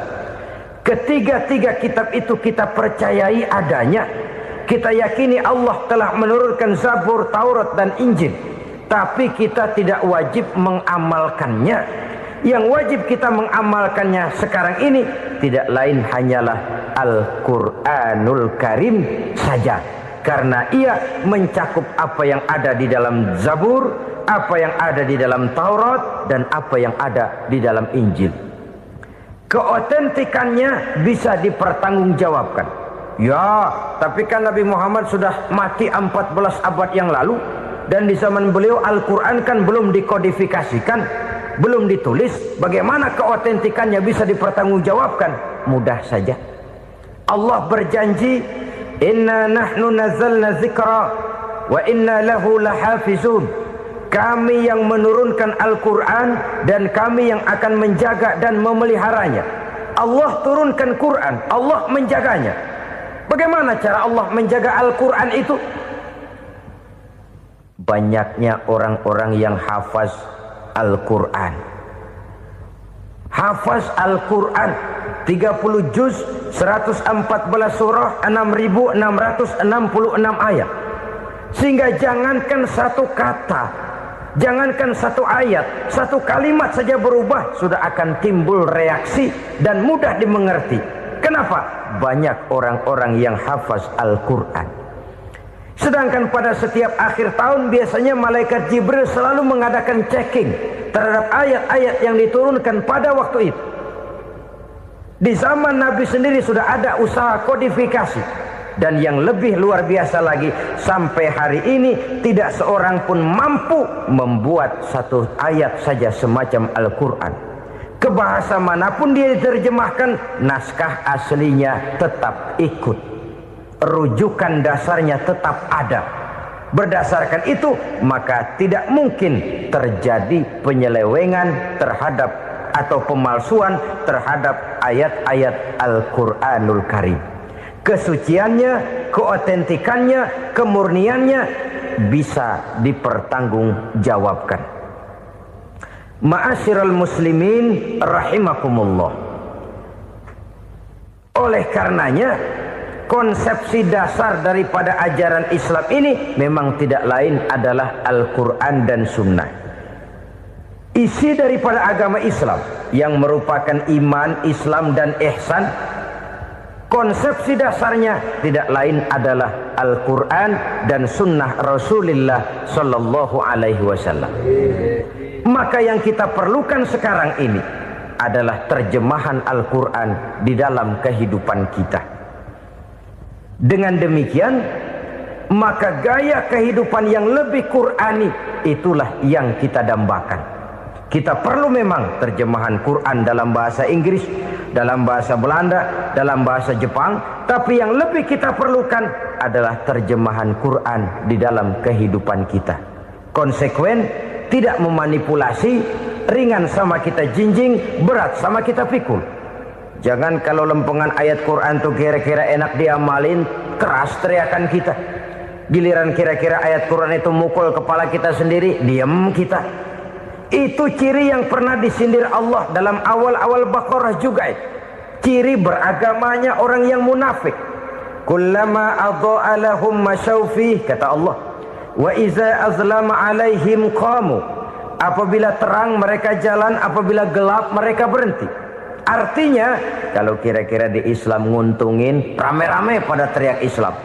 A: Ketiga-tiga kitab itu kita percayai adanya. Kita yakini Allah telah menurunkan Zabur, Taurat, dan Injil. Tapi kita tidak wajib mengamalkannya. Yang wajib kita mengamalkannya sekarang ini tidak lain hanyalah Al-Quranul Karim saja. Karena ia mencakup apa yang ada di dalam Zabur, apa yang ada di dalam Taurat, dan apa yang ada di dalam Injil. Keotentikannya bisa dipertanggungjawabkan. Ya, tapi kan Nabi Muhammad sudah mati 14 abad yang lalu, dan di zaman beliau Al-Quran kan belum dikodifikasikan, belum ditulis. Bagaimana keotentikannya bisa dipertanggungjawabkan? Mudah saja. Allah berjanji, inna nahnu nazzalna dzikra wa inna lahu lahafizun. Kami yang menurunkan Al-Quran dan kami yang akan menjaga dan memeliharanya. Allah turunkan Quran, Allah menjaganya. Bagaimana cara Allah menjaga Al-Quran itu? Banyaknya orang-orang yang hafaz Al-Quran. Hafaz Al-Quran 30 juz, 114 surah, 6.666 ayat. Sehingga jangankan satu kata, Jangankan satu ayat, satu kalimat saja berubah, sudah akan timbul reaksi dan mudah dimengerti. Kenapa? Banyak orang-orang yang hafaz Al-Quran. Sedangkan pada setiap akhir tahun biasanya malaikat Jibril selalu mengadakan checking terhadap ayat-ayat yang diturunkan pada waktu itu. Di zaman Nabi sendiri sudah ada usaha kodifikasi. Dan yang lebih luar biasa lagi, sampai hari ini tidak seorang pun mampu membuat satu ayat saja semacam Al-Quran. Ke bahasa manapun dia diterjemahkan, naskah aslinya tetap ikut, rujukan dasarnya tetap ada. Berdasarkan itu, maka tidak mungkin terjadi penyelewengan terhadap atau pemalsuan terhadap ayat-ayat Al-Quranul Karim. Kesuciannya, keotentikannya, kemurniannya bisa dipertanggungjawabkan. Ma'asyiral muslimin rahimakumullah. Oleh karenanya, konsepsi dasar daripada ajaran Islam ini memang tidak lain adalah Al-Quran dan Sunnah. Isi daripada agama Islam yang merupakan iman, Islam dan ihsan, konsepsi dasarnya tidak lain adalah Al-Quran dan Sunnah Rasulullah Sallallahu Alaihi Wasallam. Maka yang kita perlukan sekarang ini adalah terjemahan Al-Quran di dalam kehidupan kita. Dengan demikian, maka gaya kehidupan yang lebih Qurani itulah yang kita dambakan. Kita perlu memang terjemahan Quran dalam bahasa Inggris, dalam bahasa Belanda, dalam bahasa Jepang, tapi yang lebih kita perlukan adalah terjemahan Quran di dalam kehidupan kita. Konsekuen, tidak memanipulasi, ringan sama kita jinjing, berat sama kita pikul. Jangan kalau lempengan ayat Quran tuh kira-kira enak diamalin, keras teriakan kita. Giliran kira-kira ayat Quran itu mukul kepala kita sendiri, diam kita. Itu ciri yang pernah disindir Allah dalam awal-awal Baqarah juga. Ciri beragamanya orang yang munafik. Kullama adha'a lahum masyawfih, kata Allah. Wa iza azlama alaihim qamu. Apabila terang mereka jalan, apabila gelap mereka berhenti. Artinya, kalau kira-kira di Islam nguntungin, rame-rame pada teriak Islam.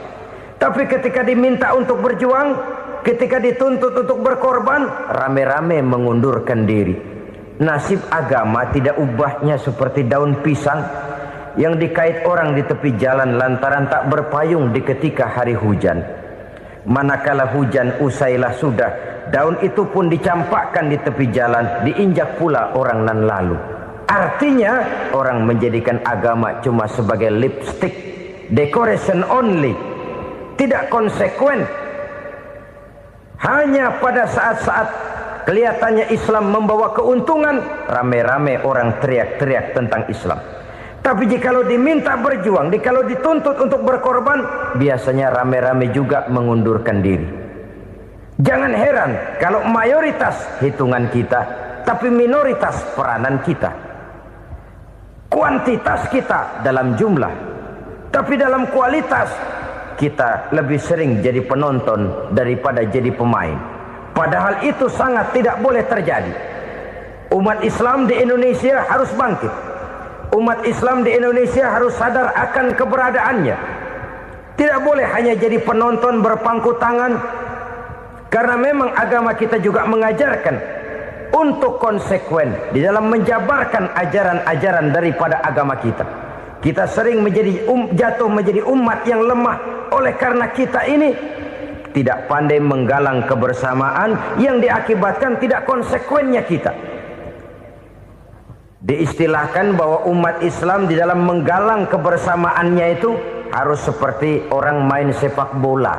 A: Tapi ketika diminta untuk berjuang, ketika dituntut untuk berkorban, rame-rame mengundurkan diri. Nasib agama tidak ubahnya seperti daun pisang yang dikait orang di tepi jalan lantaran tak berpayung di ketika hari hujan. Manakala hujan usailah sudah, daun itu pun dicampakkan di tepi jalan, diinjak pula orang nan lalu. Artinya, orang menjadikan agama cuma sebagai lipstick, decoration only, tidak konsekuen. Hanya pada saat-saat kelihatannya Islam membawa keuntungan, rame-rame orang teriak-teriak tentang Islam. Tapi jikalau diminta berjuang, jikalau dituntut untuk berkorban, biasanya rame-rame juga mengundurkan diri. Jangan heran kalau mayoritas hitungan kita, tapi minoritas peranan kita. Kuantitas kita dalam jumlah, tapi dalam kualitas kita lebih sering jadi penonton daripada jadi pemain. Padahal itu sangat tidak boleh terjadi. Umat Islam di Indonesia harus bangkit. Umat Islam di Indonesia harus sadar akan keberadaannya. Tidak boleh hanya jadi penonton berpangku tangan. Karena memang agama kita juga mengajarkan untuk konsekuen di dalam menjabarkan ajaran-ajaran daripada agama kita. Kita sering jatuh menjadi umat yang lemah oleh karena kita ini tidak pandai menggalang kebersamaan yang diakibatkan tidak konsekuennya kita. Diistilahkan bahwa umat Islam di dalam menggalang kebersamaannya itu harus seperti orang main sepak bola.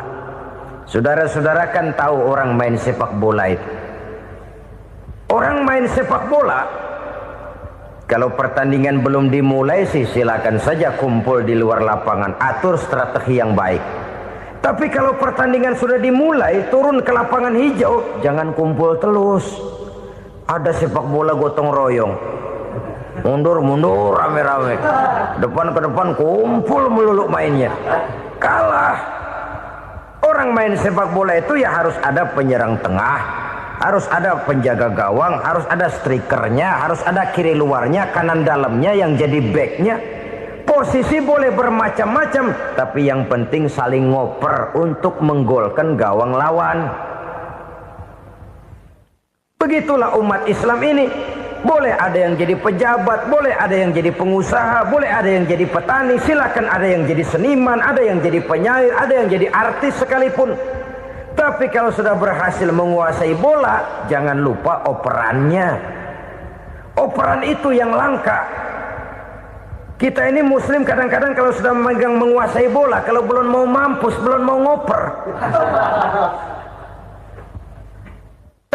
A: Saudara-saudara kan tahu orang main sepak bola itu. Orang main sepak bola, kalau pertandingan belum dimulai sih silakan saja kumpul di luar lapangan, atur strategi yang baik. Tapi kalau pertandingan sudah dimulai, turun ke lapangan hijau, jangan kumpul terus. Ada sepak bola gotong royong, mundur-mundur rame-rame, depan ke depan kumpul melulu mainnya. Kalah. Orang main sepak bola itu ya harus ada penyerang tengah, harus ada penjaga gawang, harus ada strikernya, harus ada kiri luarnya, kanan dalamnya yang jadi backnya. Posisi boleh bermacam-macam, tapi yang penting saling ngoper untuk menggolkan gawang lawan. Begitulah umat Islam ini. Boleh ada yang jadi pejabat, boleh ada yang jadi pengusaha, boleh ada yang jadi petani, silakan ada yang jadi seniman, ada yang jadi penyair, ada yang jadi artis sekalipun. Tapi kalau sudah berhasil menguasai bola, jangan lupa operannya. Operan itu yang langka. Kita ini muslim kadang-kadang kalau sudah memegang menguasai bola, kalau belum mau mampus, belum mau ngoper.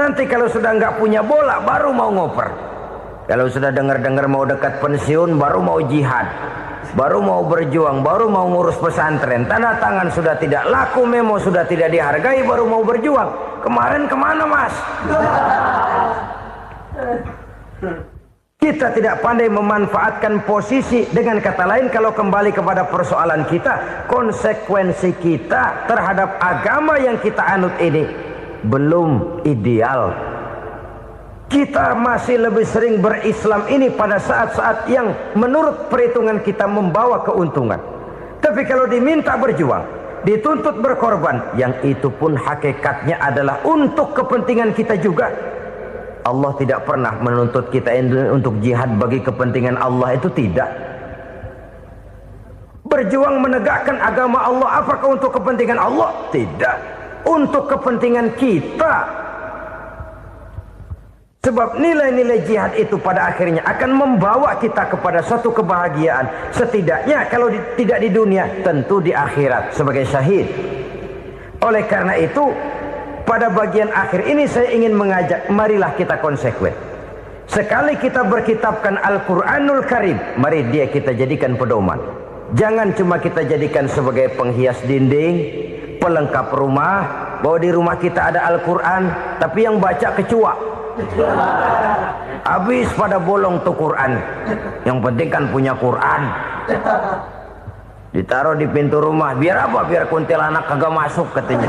A: Nanti kalau sudah nggak punya bola, baru mau ngoper. Kalau sudah dengar-dengar mau dekat pensiun, baru mau jihad, baru mau berjuang, baru mau ngurus pesantren. Tanda tangan sudah tidak laku, memo sudah tidak dihargai, baru mau berjuang. Kemarin kemana mas? Kita tidak pandai memanfaatkan posisi. Dengan kata lain, kalau kembali kepada persoalan kita, konsekuensi kita terhadap agama yang kita anut ini belum ideal. Kita masih lebih sering berislam ini pada saat-saat yang menurut perhitungan kita membawa keuntungan. Tapi kalau diminta berjuang, dituntut berkorban, yang itu pun hakikatnya adalah untuk kepentingan kita juga. Allah tidak pernah menuntut kita untuk jihad bagi kepentingan Allah, itu tidak. Berjuang menegakkan agama Allah, apakah untuk kepentingan Allah? Tidak. Untuk kepentingan kita. Sebab nilai-nilai jihad itu pada akhirnya akan membawa kita kepada suatu kebahagiaan. Setidaknya kalau tidak di dunia, tentu di akhirat sebagai syahid. Oleh karena itu, pada bagian akhir ini saya ingin mengajak, marilah kita konsekuen. Sekali kita berkitabkan Al-Quranul Karim, mari dia kita jadikan pedoman. Jangan cuma kita jadikan sebagai penghias dinding, pelengkap rumah, bahwa di rumah kita ada Al-Quran, tapi yang baca kecoa. Habis pada bolong tuh Quran. Yang penting kan punya Quran. Ditaruh di pintu rumah. Biar apa? Biar kuntilanak kagak masuk katanya.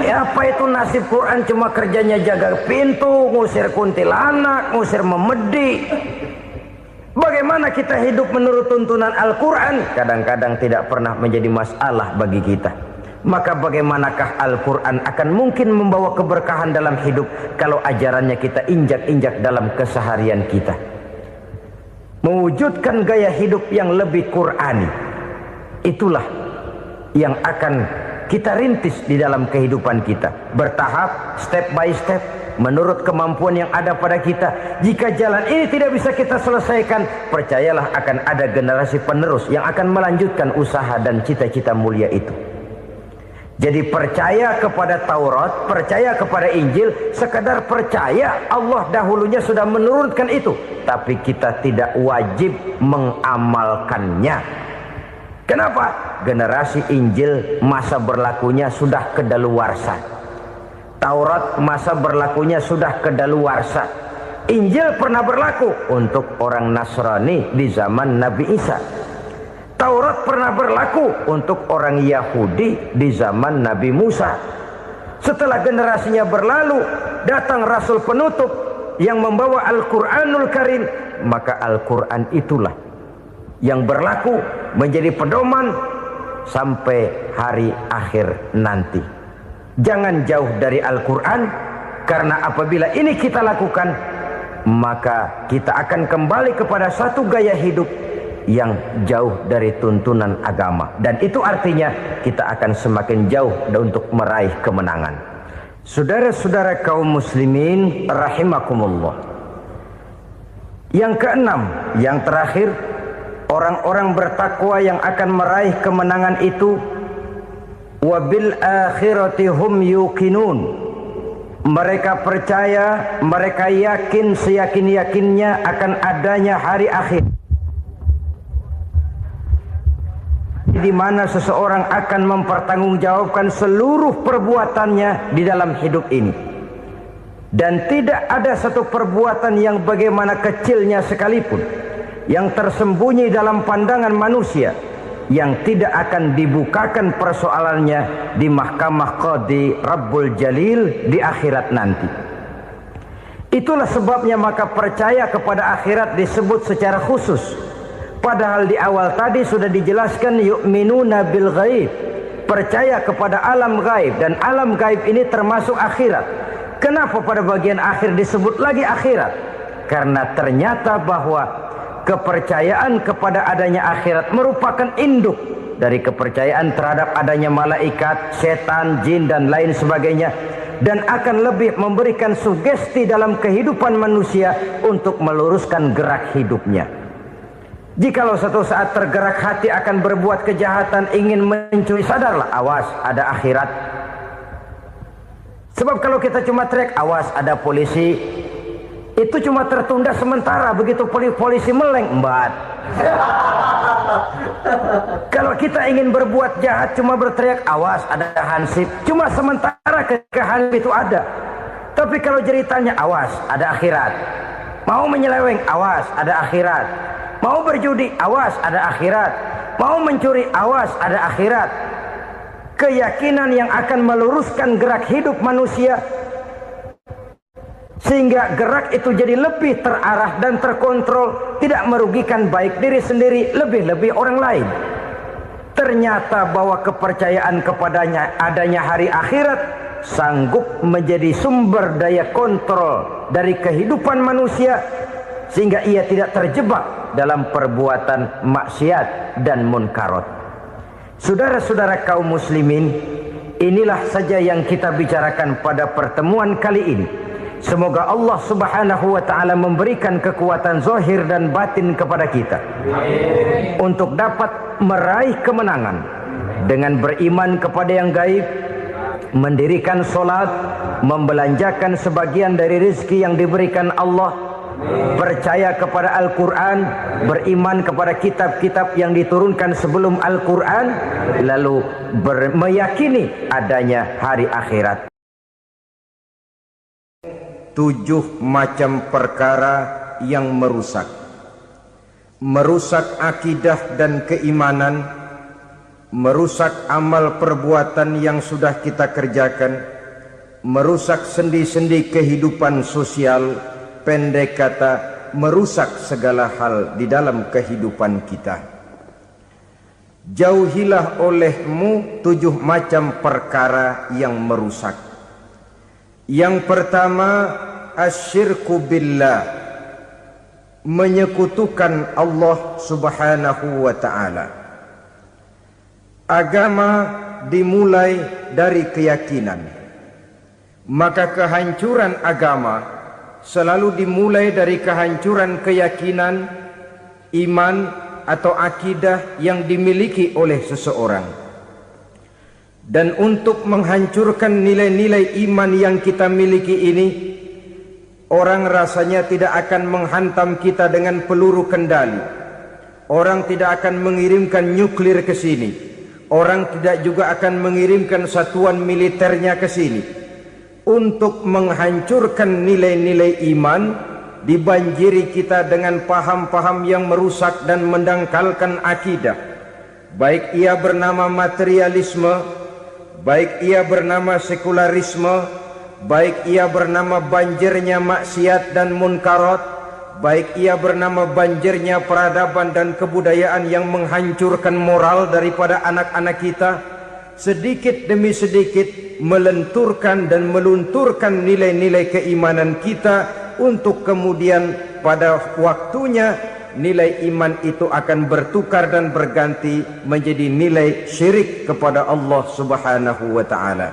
A: Ya apa itu nasib Quran, cuma kerjanya jaga pintu, ngusir kuntilanak, ngusir memedi. Bagaimana kita hidup menurut tuntunan Al-Quran? Kadang-kadang tidak pernah menjadi masalah bagi kita. Maka bagaimanakah Al-Quran akan mungkin membawa keberkahan dalam hidup kalau ajarannya kita injak-injak dalam keseharian kita? Mewujudkan gaya hidup yang lebih Qurani, itulah yang akan kita rintis di dalam kehidupan kita. Bertahap, step by step, menurut kemampuan yang ada pada kita. Jika jalan ini tidak bisa kita selesaikan, percayalah akan ada generasi penerus yang akan melanjutkan usaha dan cita-cita mulia itu. Jadi percaya kepada Taurat, percaya kepada Injil, sekadar percaya Allah dahulunya sudah menurunkan itu, tapi kita tidak wajib mengamalkannya. Kenapa? Generasi Injil masa berlakunya sudah kedaluarsa. Taurat masa berlakunya sudah kedaluarsa. Injil pernah berlaku untuk orang Nasrani di zaman Nabi Isa. Taurat pernah berlaku untuk orang Yahudi di zaman Nabi Musa. Setelah generasinya berlalu, datang Rasul penutup yang membawa Al-Quranul Karim. Maka Al-Quran itulah yang berlaku menjadi pedoman sampai hari akhir nanti. Jangan jauh dari Al-Quran, karena apabila ini kita lakukan, maka kita akan kembali kepada satu gaya hidup yang jauh dari tuntunan agama, dan itu artinya kita akan semakin jauh untuk meraih kemenangan. Saudara-saudara kaum muslimin rahimakumullah. Yang keenam, yang terakhir, orang-orang bertakwa yang akan meraih kemenangan itu wabil akhirati hum yuqinun. Mereka percaya, mereka yakin seyakin-yakinnya akan adanya hari akhir, di mana seseorang akan mempertanggungjawabkan seluruh perbuatannya di dalam hidup ini. Dan tidak ada satu perbuatan yang bagaimana kecilnya sekalipun yang tersembunyi dalam pandangan manusia yang tidak akan dibukakan persoalannya di mahkamah Qadi Rabbul Jalil di akhirat nanti. Itulah sebabnya maka percaya kepada akhirat disebut secara khusus. Padahal di awal tadi sudah dijelaskan yu'minuna bil ghaib, percaya kepada alam gaib, dan alam gaib ini termasuk akhirat. Kenapa pada bagian akhir disebut lagi akhirat? Karena ternyata bahwa kepercayaan kepada adanya akhirat merupakan induk dari kepercayaan terhadap adanya malaikat, setan, jin dan lain sebagainya, dan akan lebih memberikan sugesti dalam kehidupan manusia untuk meluruskan gerak hidupnya. Jikalau satu saat tergerak hati akan berbuat kejahatan, ingin mencuri, sadarlah, awas ada akhirat. Sebab kalau kita cuma teriak awas ada polisi, itu cuma tertunda sementara, begitu polisi meleng embat. Kalau kita ingin berbuat jahat cuma berteriak awas ada hansip, cuma sementara ketika hansip itu ada. Tapi kalau ceritanya awas ada akhirat, mau menyeleweng awas ada akhirat, mau berjudi awas ada akhirat, mau mencuri awas ada akhirat. Keyakinan yang akan meluruskan gerak hidup manusia sehingga gerak itu jadi lebih terarah dan terkontrol, tidak merugikan baik diri sendiri, lebih-lebih orang lain. Ternyata bahwa kepercayaan kepadanya adanya hari akhirat sanggup menjadi sumber daya kontrol dari kehidupan manusia, sehingga ia tidak terjebak dalam perbuatan maksiat dan munkarat. Saudara-saudara kaum muslimin, inilah saja yang kita bicarakan pada pertemuan kali ini. Semoga Allah subhanahu wa ta'ala memberikan kekuatan zahir dan batin kepada kita untuk dapat meraih kemenangan dengan beriman kepada yang gaib, mendirikan solat, membelanjakan sebagian dari rezeki yang diberikan Allah, percaya kepada Al-Quran, beriman kepada kitab-kitab yang diturunkan sebelum Al-Quran, lalu meyakini adanya hari akhirat. 7 macam perkara yang merusak akidah dan keimanan, merusak amal perbuatan yang sudah kita kerjakan, merusak sendi-sendi kehidupan sosial, pendek kata merusak segala hal di dalam kehidupan kita. Jauhilah olehmu 7 macam perkara yang merusak. Yang pertama, asyirku billah, menyekutukan Allah subhanahu wa ta'ala. Agama dimulai dari keyakinan, maka kehancuran agama selalu dimulai dari kehancuran keyakinan, iman atau akidah yang dimiliki oleh seseorang. Dan untuk menghancurkan nilai-nilai iman yang kita miliki ini, orang rasanya tidak akan menghantam kita dengan peluru kendali. Orang tidak akan mengirimkan nuklir ke sini. Orang tidak juga akan mengirimkan satuan militernya ke sini. Untuk menghancurkan nilai-nilai iman, dibanjiri kita dengan paham-paham yang merusak dan mendangkalkan akidah. Baik ia bernama materialisme, baik ia bernama sekularisme, baik ia bernama banjirnya maksiat dan munkarat, baik ia bernama banjirnya peradaban dan kebudayaan yang menghancurkan moral daripada anak-anak kita, sedikit demi sedikit melenturkan dan melunturkan nilai-nilai keimanan kita, untuk kemudian pada waktunya nilai iman itu akan bertukar dan berganti menjadi nilai syirik kepada Allah subhanahu wa ta'ala.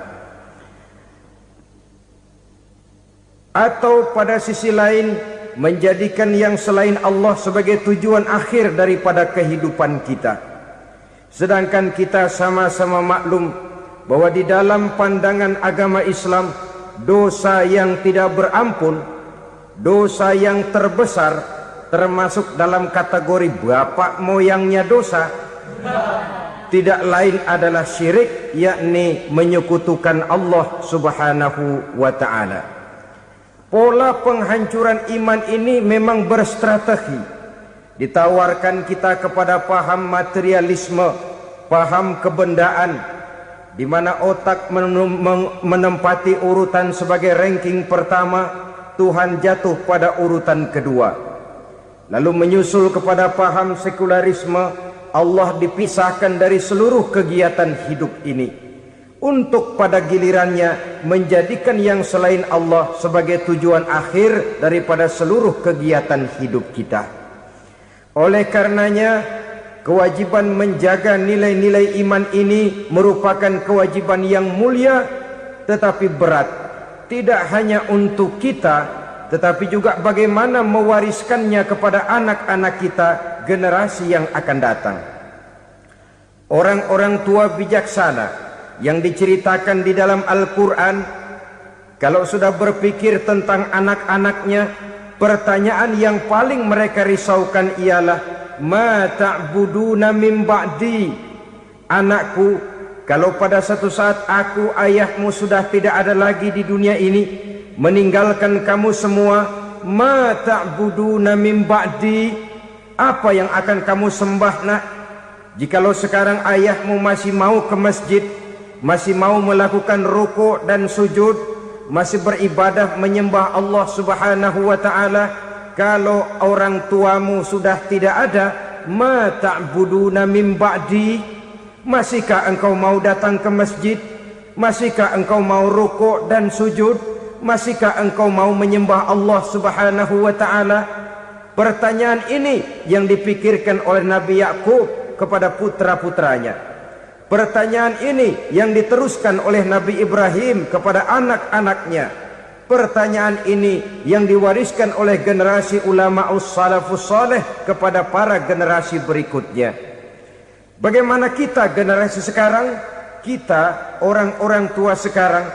A: Atau pada sisi lain, menjadikan yang selain Allah sebagai tujuan akhir daripada kehidupan kita. Sedangkan kita sama-sama maklum bahwa di dalam pandangan agama Islam, dosa yang tidak berampun, dosa yang terbesar, termasuk dalam kategori bapak moyangnya dosa, tidak lain adalah syirik, yakni menyekutukan Allah subhanahu wa ta'ala. Pola penghancuran iman ini memang berstrategi. Ditawarkan kita kepada paham materialisme, paham kebendaan, di mana otak menempati urutan sebagai ranking pertama, Tuhan jatuh pada urutan kedua. Lalu menyusul kepada paham sekularisme, Allah dipisahkan dari seluruh kegiatan hidup ini, untuk pada gilirannya menjadikan yang selain Allah sebagai tujuan akhir daripada seluruh kegiatan hidup kita. Oleh karenanya, kewajiban menjaga nilai-nilai iman ini merupakan kewajiban yang mulia tetapi berat, tidak hanya untuk kita, tetapi juga bagaimana mewariskannya kepada anak-anak kita, generasi yang akan datang. Orang-orang tua bijaksana yang diceritakan di dalam Al-Quran, kalau sudah berpikir tentang anak-anaknya, pertanyaan yang paling mereka risaukan ialah, ma ta'buduna min ba'di. Anakku, kalau pada satu saat aku, ayahmu sudah tidak ada lagi di dunia ini, meninggalkan kamu semua, ma ta'buduna min ba'di, apa yang akan kamu sembah nak? Jikalau sekarang ayahmu masih mau ke masjid, masih mau melakukan rukuk dan sujud, masih beribadah menyembah Allah Subhanahu wa ta'ala, kalau orang tuamu sudah tidak ada, ma ta'buduna min ba'di, masihkah engkau mau datang ke masjid? Masihkah engkau mau rukuk dan sujud? Masihkah engkau mau menyembah Allah Subhanahu wa ta'ala? Pertanyaan ini yang dipikirkan oleh Nabi Yakub kepada putra-putranya. Pertanyaan ini yang diteruskan oleh Nabi Ibrahim kepada anak-anaknya. Pertanyaan ini yang diwariskan oleh generasi ulama'us salafus saleh kepada para generasi berikutnya. Bagaimana kita generasi sekarang? Kita orang-orang tua sekarang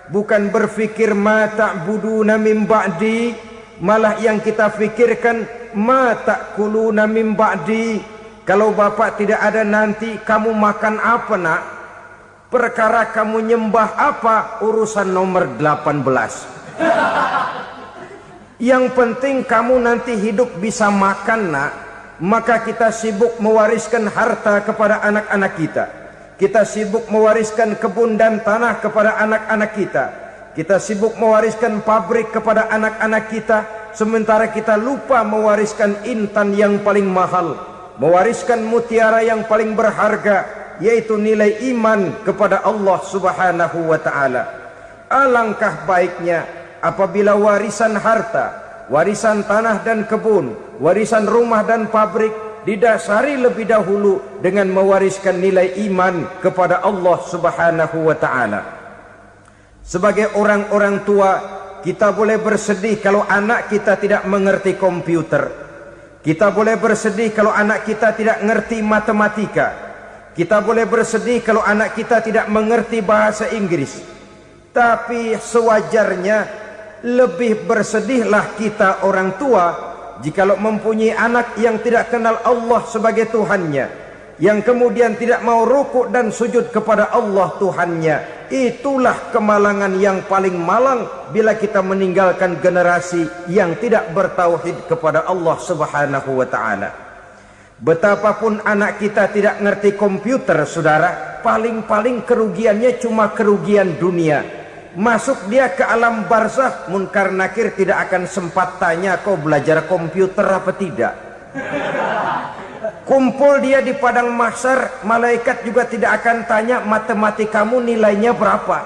A: bukan berfikir ma ta'buduna min ba'di, malah yang kita fikirkan ma ta'kuluna min ba'di. Kalau bapak tidak ada nanti kamu makan apa nak? Perkara kamu nyembah apa, urusan nomor 18. Yang penting kamu nanti hidup bisa makan nak. Maka kita sibuk mewariskan harta kepada anak-anak kita. Kita sibuk mewariskan kebun dan tanah kepada anak-anak kita. Kita sibuk mewariskan pabrik kepada anak-anak kita, sementara kita lupa mewariskan intan yang paling mahal, mewariskan mutiara yang paling berharga, yaitu nilai iman kepada Allah Subhanahu wa ta'ala. Alangkah baiknya apabila warisan harta, warisan tanah dan kebun, warisan rumah dan pabrik didasari lebih dahulu dengan mewariskan nilai iman kepada Allah Subhanahu wa ta'ala. Sebagai orang-orang tua, kita boleh bersedih kalau anak kita tidak mengerti komputer. Kita boleh bersedih kalau anak kita tidak mengerti matematika. Kita boleh bersedih kalau anak kita tidak mengerti bahasa Inggris. Tapi sewajarnya lebih bersedihlah kita orang tua jikalau mempunyai anak yang tidak kenal Allah sebagai Tuhannya, yang kemudian tidak mau rukuk dan sujud kepada Allah Tuhannya. Itulah kemalangan yang paling malang bila kita meninggalkan generasi yang tidak bertauhid kepada Allah Subhanahu wa ta'ala. Betapapun anak kita tidak ngerti komputer, saudara, paling-paling kerugiannya cuma kerugian dunia. Masuk dia ke alam barzakh, munkar nakir tidak akan sempat tanya kau belajar komputer apa tidak. Kumpul dia di padang mahsyar, malaikat juga tidak akan tanya matematikamu nilainya berapa.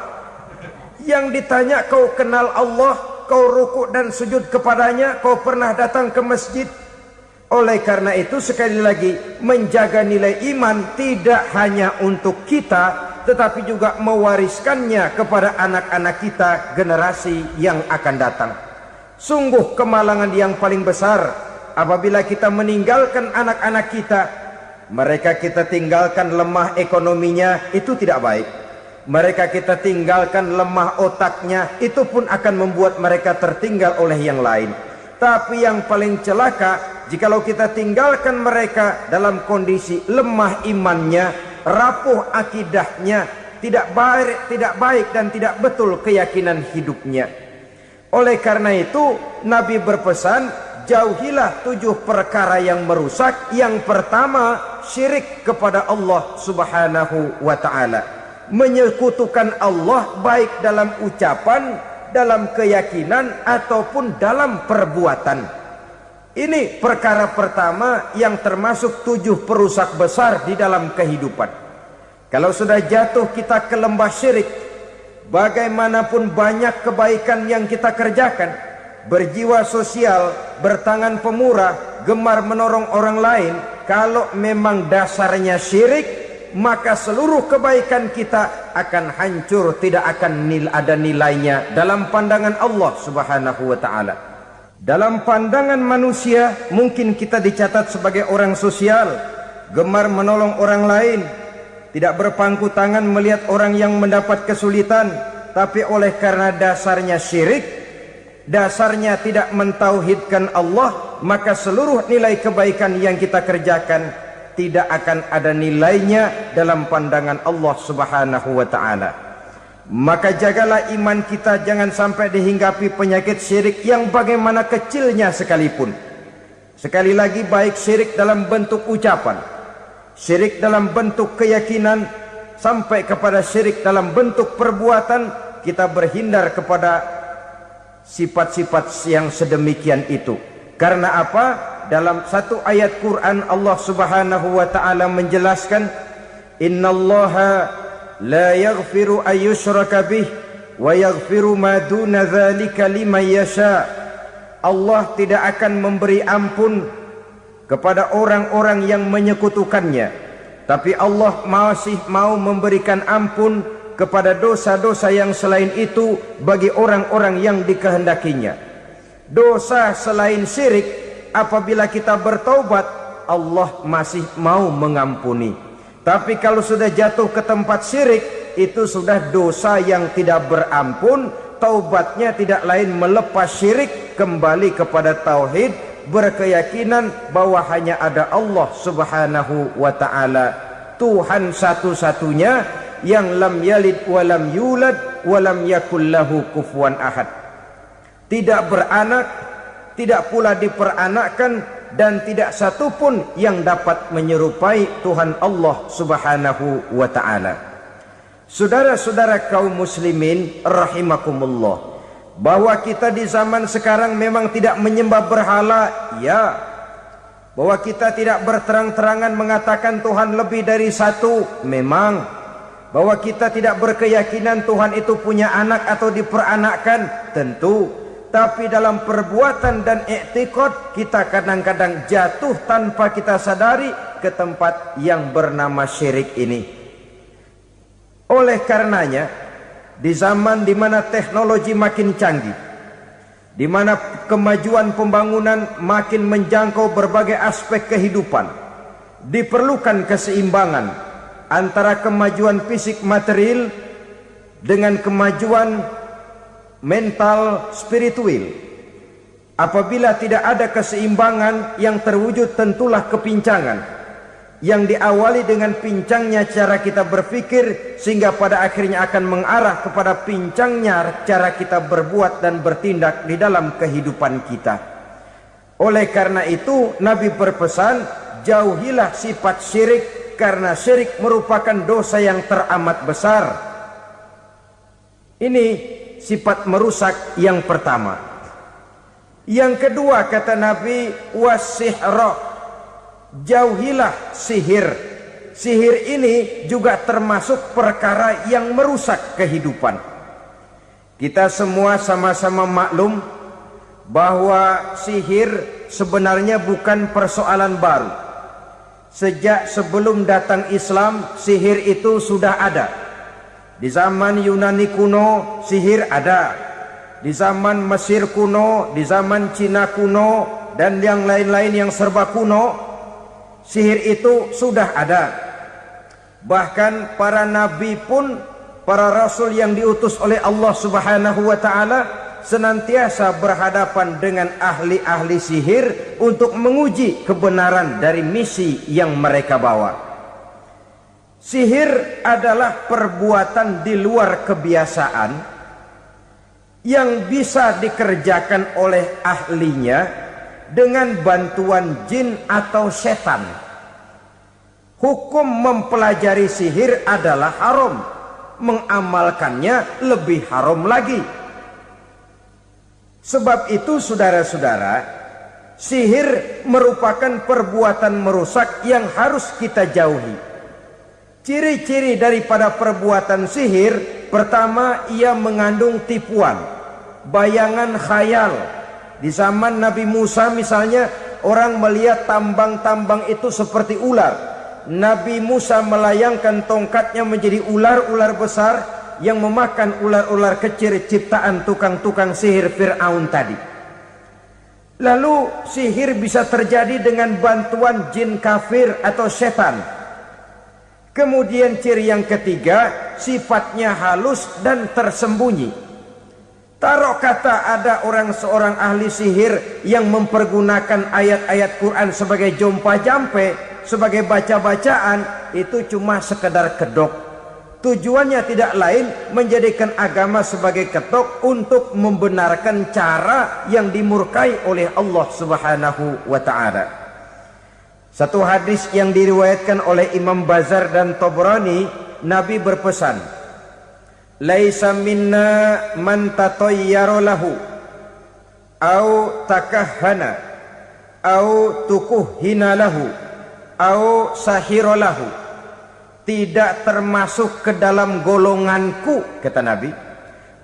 A: Yang ditanya, kau kenal Allah, kau rukuk dan sujud kepadanya, kau pernah datang ke masjid. Oleh karena itu sekali lagi, menjaga nilai iman tidak hanya untuk kita, tetapi juga mewariskannya kepada anak-anak kita, generasi yang akan datang. Sungguh kemalangan yang paling besar apabila kita meninggalkan anak-anak kita, mereka kita tinggalkan lemah ekonominya, itu tidak baik. Mereka kita tinggalkan lemah otaknya, itu pun akan membuat mereka tertinggal oleh yang lain. Tapi yang paling celaka, jikalau kita tinggalkan mereka dalam kondisi lemah imannya, rapuh akidahnya, tidak baik dan tidak betul keyakinan hidupnya. Oleh karena itu Nabi berpesan, jauhilah 7 perkara yang merusak. Yang pertama, syirik kepada Allah subhanahu wa ta'ala. Menyekutukan Allah baik dalam ucapan, dalam keyakinan, ataupun dalam perbuatan. Ini perkara pertama yang termasuk 7 perusak besar di dalam kehidupan. Kalau sudah jatuh kita ke lembah syirik, bagaimanapun banyak kebaikan yang kita kerjakan, berjiwa sosial, bertangan pemurah, gemar menolong orang lain, kalau memang dasarnya syirik, maka seluruh kebaikan kita akan hancur, tidak akan ada nilainya dalam pandangan Allah subhanahu wa ta'ala. Dalam pandangan manusia, mungkin kita dicatat sebagai orang sosial, gemar menolong orang lain, tidak berpangku tangan melihat orang yang mendapat kesulitan. Tapi oleh karena dasarnya syirik, dasarnya tidak mentauhidkan Allah, maka seluruh nilai kebaikan yang kita kerjakan tidak akan ada nilainya dalam pandangan Allah subhanahu wa ta'ala. Maka jagalah iman kita, jangan sampai dihinggapi penyakit syirik yang bagaimana kecilnya sekalipun. Sekali lagi, baik syirik dalam bentuk ucapan, syirik dalam bentuk keyakinan, sampai kepada syirik dalam bentuk perbuatan, kita berhindar kepada sifat-sifat yang sedemikian itu. Karena apa? Dalam satu ayat Quran Allah subhanahu wa ta'ala menjelaskan, innallaha la yaghfiru ayyushraka bih wa yaghfiru ma duna dzalika liman yasha. Allah tidak akan memberi ampun kepada orang-orang yang menyekutukannya, tapi Allah masih mau memberikan ampun kepada dosa-dosa yang selain itu bagi orang-orang yang dikehendakinya. Dosa selain syirik, apabila kita bertaubat, Allah masih mau mengampuni. Tapi kalau sudah jatuh ke tempat syirik, itu sudah dosa yang tidak berampun. Taubatnya tidak lain melepas syirik, kembali kepada tauhid, berkeyakinan bahwa hanya ada Allah subhanahu wa ta'ala, Tuhan satu-satunya, yang lam yalid walam yulad walam yakul lahu kufuwan ahad. Tidak beranak, tidak pula diperanakkan, dan tidak satupun yang dapat menyerupai Tuhan Allah subhanahu wa ta'ala. Saudara-saudara kaum muslimin rahimakumullah, bahwa kita di zaman sekarang memang tidak menyembah berhala, ya. Bahwa kita tidak berterang-terangan mengatakan Tuhan lebih dari satu, memang. Bahwa kita tidak berkeyakinan Tuhan itu punya anak atau diperanakkan, tentu. Tapi dalam perbuatan dan i'tiqad, kita kadang-kadang jatuh tanpa kita sadari ke tempat yang bernama syirik ini. Oleh karenanya, di zaman di mana teknologi makin canggih, di mana kemajuan pembangunan makin menjangkau berbagai aspek kehidupan, diperlukan keseimbangan antara kemajuan fisik material dengan kemajuan mental spiritual. Apabila tidak ada keseimbangan yang terwujud, tentulah kepincangan yang diawali dengan pincangnya cara kita berpikir, sehingga pada akhirnya akan mengarah kepada pincangnya cara kita berbuat dan bertindak di dalam kehidupan kita. Oleh karena itu Nabi berpesan, jauhilah sifat syirik, karena syirik merupakan dosa yang teramat besar. Ini sifat merusak yang pertama. Yang kedua, kata Nabi, wasihra, jauhilah sihir. Sihir ini juga termasuk perkara yang merusak kehidupan. Kita semua sama-sama maklum bahwa sihir sebenarnya bukan persoalan baru. Sejak sebelum datang Islam, sihir itu sudah ada. Di zaman Yunani kuno, sihir ada. Di zaman Mesir kuno, di zaman Cina kuno, dan yang lain-lain yang serba kuno, sihir itu sudah ada. Bahkan para nabi pun, para rasul yang diutus oleh Allah subhanahu wa ta'ala, senantiasa berhadapan dengan ahli-ahli sihir untuk menguji kebenaran dari misi yang mereka bawa. Sihir adalah perbuatan di luar kebiasaan yang bisa dikerjakan oleh ahlinya dengan bantuan jin atau setan. Hukum mempelajari sihir adalah haram, mengamalkannya lebih haram lagi. Sebab itu saudara-saudara, sihir merupakan perbuatan merusak yang harus kita jauhi. Ciri-ciri daripada perbuatan sihir, pertama, ia mengandung tipuan, bayangan khayal. Di zaman Nabi Musa misalnya, orang melihat tambang-tambang itu seperti ular. Nabi Musa melayangkan tongkatnya menjadi ular-ular besar yang memakan ular-ular kecil ciptaan tukang-tukang sihir Fir'aun tadi. Lalu sihir bisa terjadi dengan bantuan jin kafir atau setan. Kemudian ciri yang ketiga, sifatnya halus dan tersembunyi. Taruh kata ada seorang ahli sihir yang mempergunakan ayat-ayat Quran sebagai jompa-jampe, sebagai baca-bacaan, itu cuma sekedar kedok. Tujuannya tidak lain menjadikan agama sebagai ketok untuk membenarkan cara yang dimurkai oleh Allah Subhanahu wa ta'ala. Satu hadis yang diriwayatkan oleh Imam Bazar dan Tabrani, Nabi berpesan, "Laisa minna man tatayyara lahu au takahhana au tukuhhina lahu au sahira lahu." Tidak termasuk ke dalam golonganku, kata Nabi.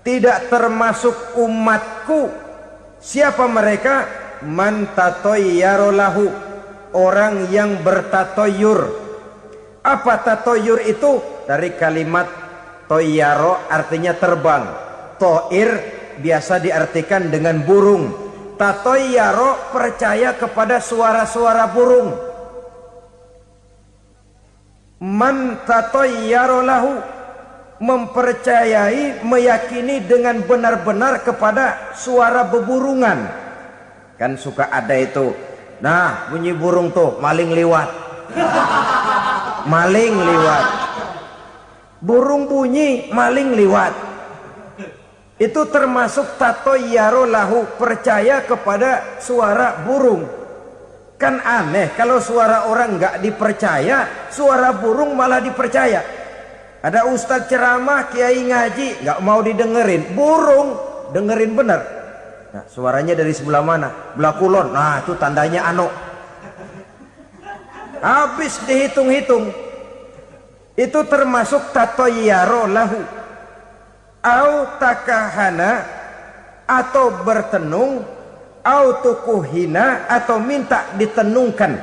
A: Tidak termasuk umatku. Siapa mereka? Man tatayyara lahu, orang yang bertatoyur. Apa tatoyur itu? Dari kalimat toyaro, artinya terbang. Toir biasa diartikan dengan burung. Tatoyaro percaya kepada suara-suara burung. Man tatayyara lahu, mempercayai, meyakini dengan benar-benar kepada suara beburungan. Kan suka ada itu, nah bunyi burung tuh, maling liwat. Maling liwat. Burung bunyi, maling liwat. Itu termasuk tatayyara lahu, percaya kepada suara burung. Kan aneh kalau suara orang nggak dipercaya, suara burung malah dipercaya. Ada ustadz ceramah, kiai ngaji, nggak mau didengerin, burung dengerin bener. Nah, suaranya dari sebelah mana? Belah kulon. Nah, itu tandanya ano. Habis dihitung-hitung. Itu termasuk tatayyara lahu. Au takahana, atau bertenung, au tukuhina, atau minta ditenungkan,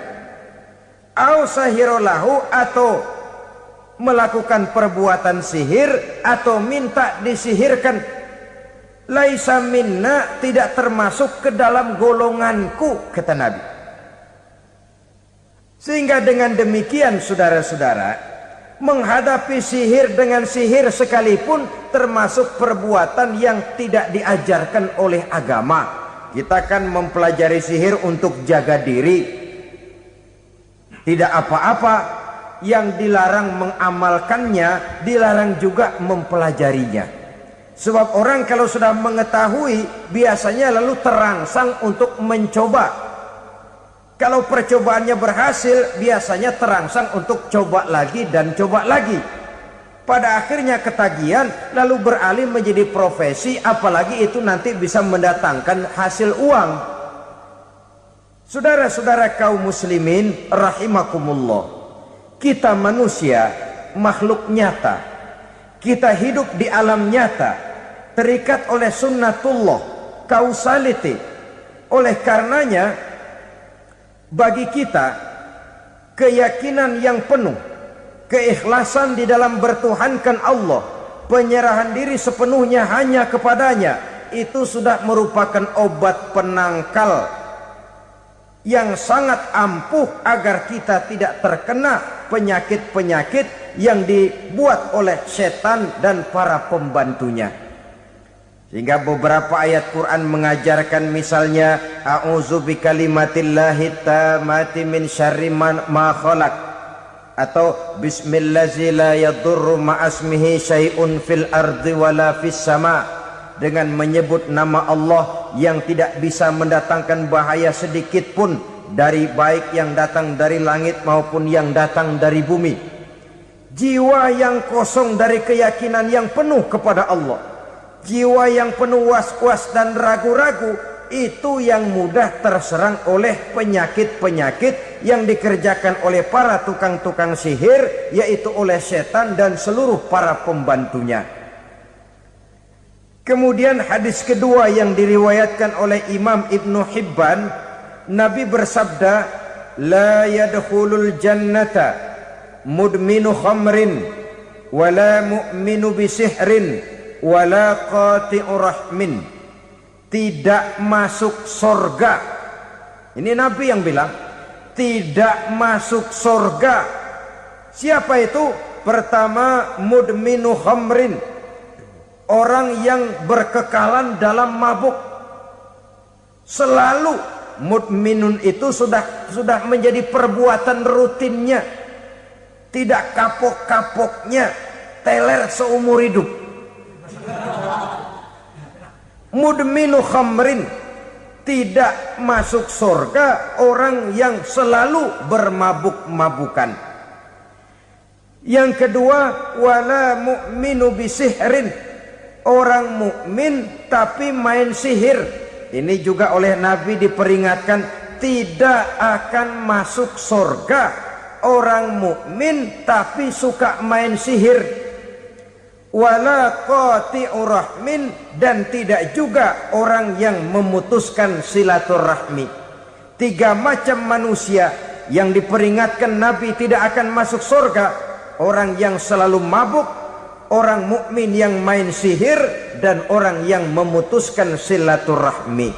A: au sahirolahu, atau melakukan perbuatan sihir, atau minta disihirkan. Laisa minna, tidak termasuk ke dalam golonganku, kata Nabi. Sehingga dengan demikian saudara-saudara, menghadapi sihir dengan sihir sekalipun termasuk perbuatan yang tidak diajarkan oleh agama. Kita kan mempelajari sihir untuk jaga diri, tidak apa-apa. Yang dilarang mengamalkannya, dilarang juga mempelajarinya. Sebab orang kalau sudah mengetahui, biasanya lalu terangsang untuk mencoba. Kalau percobaannya berhasil, biasanya terangsang untuk coba lagi dan coba lagi. Pada akhirnya ketagihan, lalu beralih menjadi profesi, apalagi itu nanti bisa mendatangkan hasil uang. Saudara-saudara kaum muslimin rahimakumullah, kita manusia makhluk nyata, kita hidup di alam nyata, terikat oleh sunnatullah, causality. Oleh karenanya bagi kita keyakinan yang penuh, keikhlasan di dalam bertuhankan Allah, penyerahan diri sepenuhnya hanya kepadanya, itu sudah merupakan obat penangkal yang sangat ampuh agar kita tidak terkena penyakit-penyakit yang dibuat oleh setan dan para pembantunya. Sehingga beberapa ayat Quran mengajarkan, misalnya a'udzu bikalimatillahi tammati min syarri ma khalaq, atau bismillazi la yadurru ma'asmihi syai'un fil ardi wala fis sama, dengan menyebut nama Allah yang tidak bisa mendatangkan bahaya sedikit pun, dari baik yang datang dari langit maupun yang datang dari bumi. Jiwa yang kosong dari keyakinan yang penuh kepada Allah, jiwa yang penuh was-was dan ragu-ragu, itu yang mudah terserang oleh penyakit-penyakit yang dikerjakan oleh para tukang-tukang sihir, yaitu oleh setan dan seluruh para pembantunya. Kemudian hadis kedua yang diriwayatkan oleh Imam Ibnu Hibban, Nabi bersabda, la yadkhulul jannata mudminu khamrin wala mu'minu bisihrin wala qati'u rahmin. Tidak masuk surga. Ini Nabi yang bilang, tidak masuk surga. Siapa itu? Pertama, mudminu khamrin, orang yang berkekalan dalam mabuk. Selalu mudminun itu sudah menjadi perbuatan rutinnya, tidak kapok-kapoknya, teler seumur hidup. Mudminu khamrin, tidak masuk surga orang yang selalu bermabuk-mabukan. Yang kedua, wala mu'minu bisihrin, orang mukmin tapi main sihir. Ini juga oleh Nabi diperingatkan, tidak akan masuk surga orang mukmin tapi suka main sihir. Wala qati'u rahmin, dan tidak juga orang yang memutuskan silaturahmi. Tiga macam manusia yang diperingatkan Nabi tidak akan masuk surga: orang yang selalu mabuk, orang mukmin yang main sihir, dan orang yang memutuskan silaturahmi.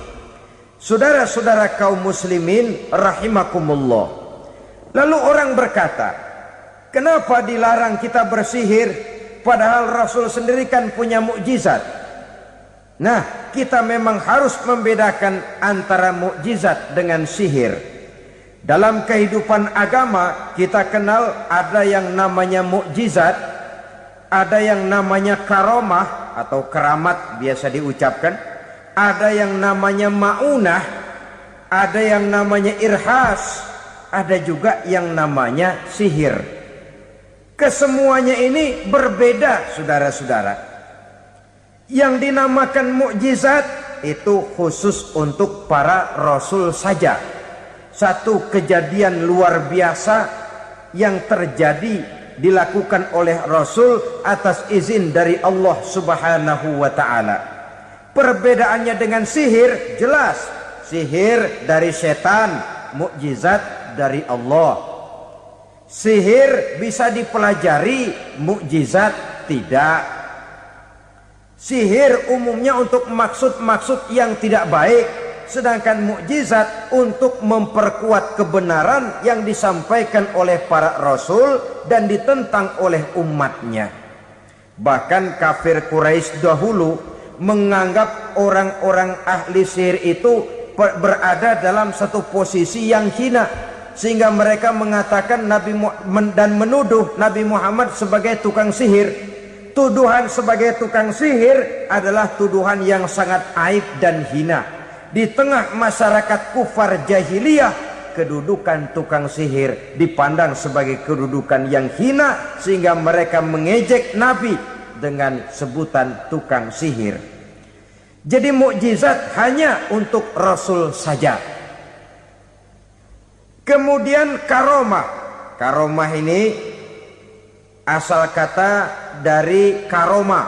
A: Saudara-saudara kaum muslimin rahimakumullah. Lalu orang berkata, kenapa dilarang kita bersihir? Padahal Rasul sendiri kan punya mukjizat. Nah, kita memang harus membedakan antara mukjizat dengan sihir. Dalam kehidupan agama kita kenal ada yang namanya mukjizat, ada yang namanya karomah atau keramat biasa diucapkan, ada yang namanya maunah, ada yang namanya irhas, ada juga yang namanya sihir. Kesemuanya ini berbeda, saudara-saudara. Yang dinamakan mukjizat itu khusus untuk para rasul saja. Satu kejadian luar biasa yang terjadi dilakukan oleh rasul atas izin dari Allah Subhanahu wa taala. Perbedaannya dengan sihir jelas. Sihir dari setan, mukjizat dari Allah. Sihir bisa dipelajari, mukjizat tidak. Sihir umumnya untuk maksud-maksud yang tidak baik, sedangkan mukjizat untuk memperkuat kebenaran yang disampaikan oleh para rasul dan ditentang oleh umatnya. Bahkan kafir Quraisy dahulu menganggap orang-orang ahli sihir itu berada dalam satu posisi yang hina, sehingga mereka mengatakan dan menuduh Nabi Muhammad sebagai tukang sihir. Tuduhan sebagai tukang sihir adalah tuduhan yang sangat aib dan hina. Di tengah masyarakat kufar jahiliyah, kedudukan tukang sihir dipandang sebagai kedudukan yang hina, sehingga mereka mengejek Nabi dengan sebutan tukang sihir. Jadi mukjizat hanya untuk Rasul saja. Kemudian karomah. Karomah ini asal kata dari karomah,